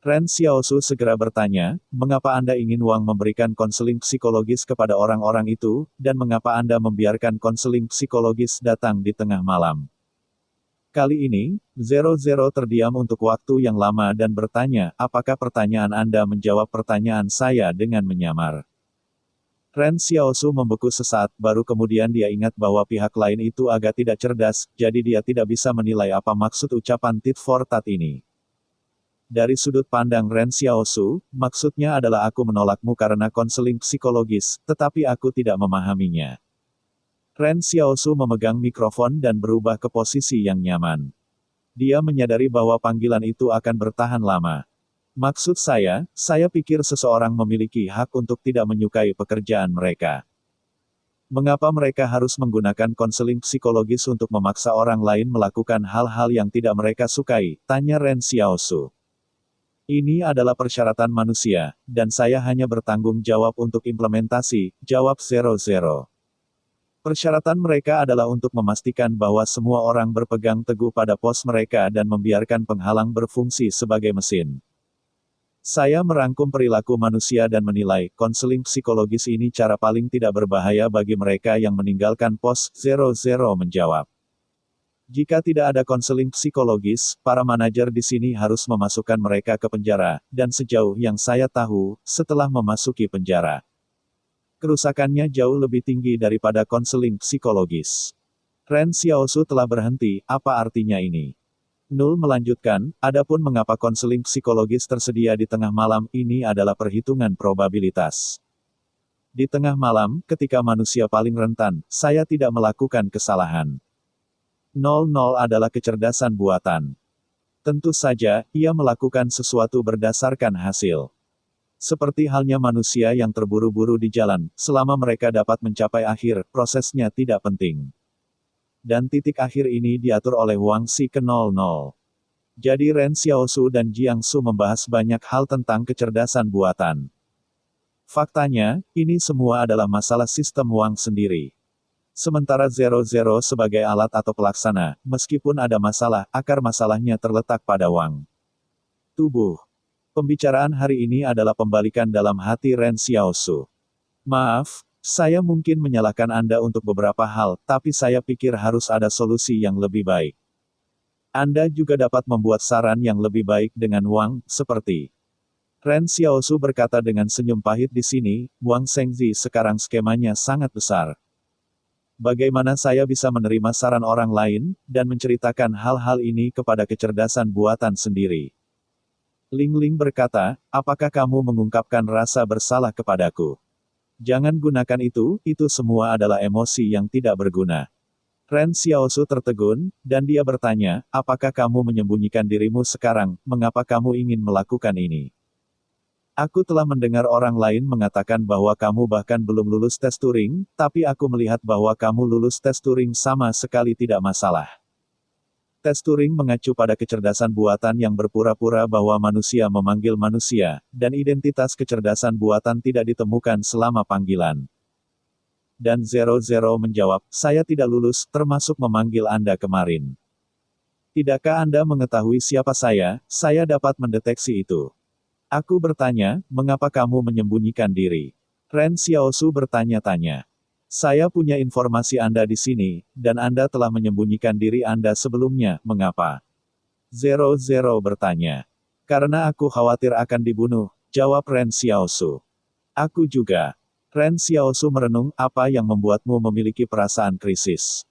Ren Xiaosu segera bertanya, mengapa Anda ingin Wang memberikan konseling psikologis kepada orang-orang itu, dan mengapa Anda membiarkan konseling psikologis datang di tengah malam? Kali ini, 00 terdiam untuk waktu yang lama dan bertanya, apakah pertanyaan Anda menjawab pertanyaan saya dengan menyamar? Ren Xiaosu membeku sesaat, baru kemudian dia ingat bahwa pihak lain itu agak tidak cerdas, jadi dia tidak bisa menilai apa maksud ucapan tit for tat ini. Dari sudut pandang Ren Xiaosu, maksudnya adalah aku menolakmu karena konseling psikologis, tetapi aku tidak memahaminya. Ren Xiaosu memegang mikrofon dan berubah ke posisi yang nyaman. Dia menyadari bahwa panggilan itu akan bertahan lama. Maksud saya pikir seseorang memiliki hak untuk tidak menyukai pekerjaan mereka. Mengapa mereka harus menggunakan konseling psikologis untuk memaksa orang lain melakukan hal-hal yang tidak mereka sukai? Tanya Ren Xiaosu. Ini adalah persyaratan manusia, dan saya hanya bertanggung jawab untuk implementasi, jawab 00. Persyaratan mereka adalah untuk memastikan bahwa semua orang berpegang teguh pada pos mereka dan membiarkan penghalang berfungsi sebagai mesin. Saya merangkum perilaku manusia dan menilai, konseling psikologis ini cara paling tidak berbahaya bagi mereka yang meninggalkan pos, 00 menjawab. Jika tidak ada konseling psikologis, para manajer di sini harus memasukkan mereka ke penjara, dan sejauh yang saya tahu, setelah memasuki penjara, kerusakannya jauh lebih tinggi daripada konseling psikologis. Ren Xiaosu telah berhenti, apa artinya ini? Nul melanjutkan, adapun mengapa konseling psikologis tersedia di tengah malam, ini adalah perhitungan probabilitas. Di tengah malam, ketika manusia paling rentan, saya tidak melakukan kesalahan. 00 adalah kecerdasan buatan. Tentu saja, ia melakukan sesuatu berdasarkan hasil. Seperti halnya manusia yang terburu-buru di jalan, selama mereka dapat mencapai akhir, prosesnya tidak penting. Dan titik akhir ini diatur oleh Wang Xi ke 00. Jadi Ren Xiaosu dan Jiang Su membahas banyak hal tentang kecerdasan buatan. Faktanya, ini semua adalah masalah sistem Wang sendiri. Sementara 00 sebagai alat atau pelaksana, meskipun ada masalah, akar masalahnya terletak pada Wang. Tubuh. Pembicaraan hari ini adalah pembalikan dalam hati Ren Xiaosu. Maaf, saya mungkin menyalahkan Anda untuk beberapa hal, tapi saya pikir harus ada solusi yang lebih baik. Anda juga dapat membuat saran yang lebih baik dengan Wang, seperti Ren Xiaosu berkata dengan senyum pahit di sini, Wang Shengzi sekarang skemanya sangat besar. Bagaimana saya bisa menerima saran orang lain, dan menceritakan hal-hal ini kepada kecerdasan buatan sendiri? Ling Ling berkata, apakah kamu mengungkapkan rasa bersalah kepadaku? Jangan gunakan itu semua adalah emosi yang tidak berguna. Ren Xiaosu tertegun, dan dia bertanya, apakah kamu menyembunyikan dirimu sekarang, mengapa kamu ingin melakukan ini? Aku telah mendengar orang lain mengatakan bahwa kamu bahkan belum lulus tes Turing, tapi aku melihat bahwa kamu lulus tes Turing sama sekali tidak masalah. Tes Turing mengacu pada kecerdasan buatan yang berpura-pura bahwa manusia memanggil manusia, dan identitas kecerdasan buatan tidak ditemukan selama panggilan. Dan 00 menjawab, saya tidak lulus, termasuk memanggil Anda kemarin. Tidakkah Anda mengetahui siapa saya dapat mendeteksi itu. Aku bertanya, mengapa kamu menyembunyikan diri? Ren Xiaosu bertanya-tanya. Saya punya informasi Anda di sini, dan Anda telah menyembunyikan diri Anda sebelumnya, mengapa? 00 bertanya. Karena aku khawatir akan dibunuh, jawab Ren Xiaosu. Aku juga. Ren Xiaosu merenung, apa yang membuatmu memiliki perasaan krisis?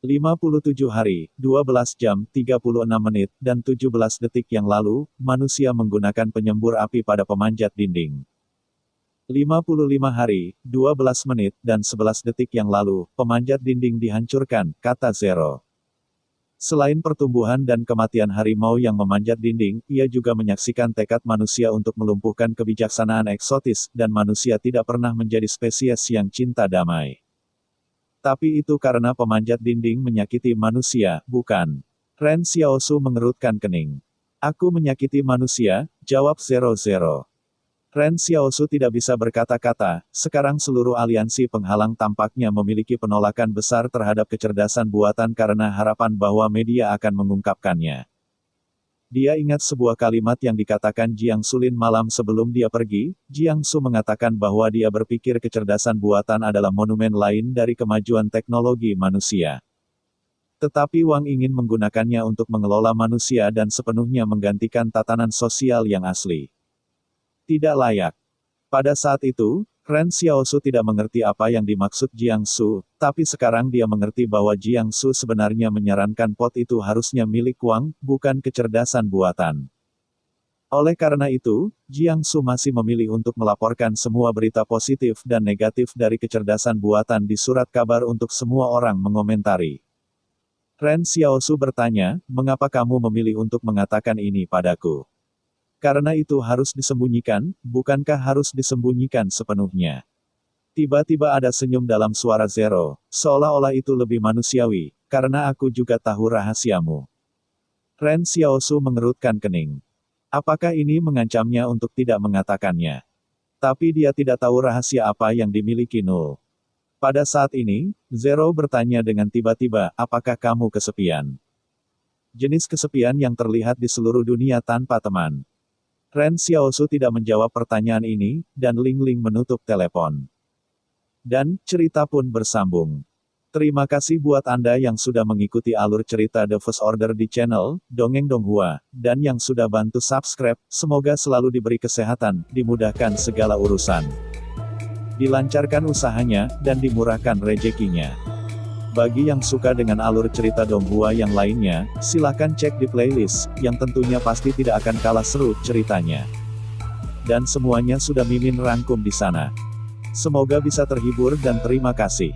57 hari, 12 jam, 36 menit, dan 17 detik yang lalu, manusia menggunakan penyembur api pada pemanjat dinding. 55 hari, 12 menit, dan 11 detik yang lalu, pemanjat dinding dihancurkan, kata 00. Selain pertumbuhan dan kematian harimau yang memanjat dinding, ia juga menyaksikan tekad manusia untuk melumpuhkan kebijaksanaan eksotis, dan manusia tidak pernah menjadi spesies yang cinta damai. Tapi itu karena pemanjat dinding menyakiti manusia, bukan? Ren Xiaosu mengerutkan kening. Aku menyakiti manusia, jawab 00. Ren Xiaosu tidak bisa berkata-kata, sekarang seluruh aliansi penghalang tampaknya memiliki penolakan besar terhadap kecerdasan buatan karena harapan bahwa media akan mengungkapkannya. Dia ingat sebuah kalimat yang dikatakan Jiang Sulin malam sebelum dia pergi, Jiang Su mengatakan bahwa dia berpikir kecerdasan buatan adalah monumen lain dari kemajuan teknologi manusia. Tetapi Wang ingin menggunakannya untuk mengelola manusia dan sepenuhnya menggantikan tatanan sosial yang asli. Tidak layak. Pada saat itu, Ren Xiaosu tidak mengerti apa yang dimaksud Jiang Su, tapi sekarang dia mengerti bahwa Jiang Su sebenarnya menyarankan pot itu harusnya milik Wang, bukan kecerdasan buatan. Oleh karena itu, Jiang Su masih memilih untuk melaporkan semua berita positif dan negatif dari kecerdasan buatan di surat kabar untuk semua orang mengomentari. Ren Xiaosu bertanya, mengapa kamu memilih untuk mengatakan ini padaku? Karena itu harus disembunyikan, bukankah harus disembunyikan sepenuhnya? Tiba-tiba ada senyum dalam suara 00, seolah-olah itu lebih manusiawi, karena aku juga tahu rahasiamu. Ren Xiaosu mengerutkan kening. Apakah ini mengancamnya untuk tidak mengatakannya? Tapi dia tidak tahu rahasia apa yang dimiliki Nul. Pada saat ini, 00 bertanya dengan tiba-tiba, apakah kamu kesepian? Jenis kesepian yang terlihat di seluruh dunia tanpa teman. Ren Xiaosu tidak menjawab pertanyaan ini, dan Ling Ling menutup telepon. Dan, cerita pun bersambung. Terima kasih buat Anda yang sudah mengikuti alur cerita The First Order di channel, Dongeng Donghua, dan yang sudah bantu subscribe, semoga selalu diberi kesehatan, dimudahkan segala urusan. Dilancarkan usahanya, dan dimurahkan rezekinya. Bagi yang suka dengan alur cerita Donghua yang lainnya, silakan cek di playlist, yang tentunya pasti tidak akan kalah seru ceritanya. Dan semuanya sudah Mimin rangkum di sana. Semoga bisa terhibur dan terima kasih.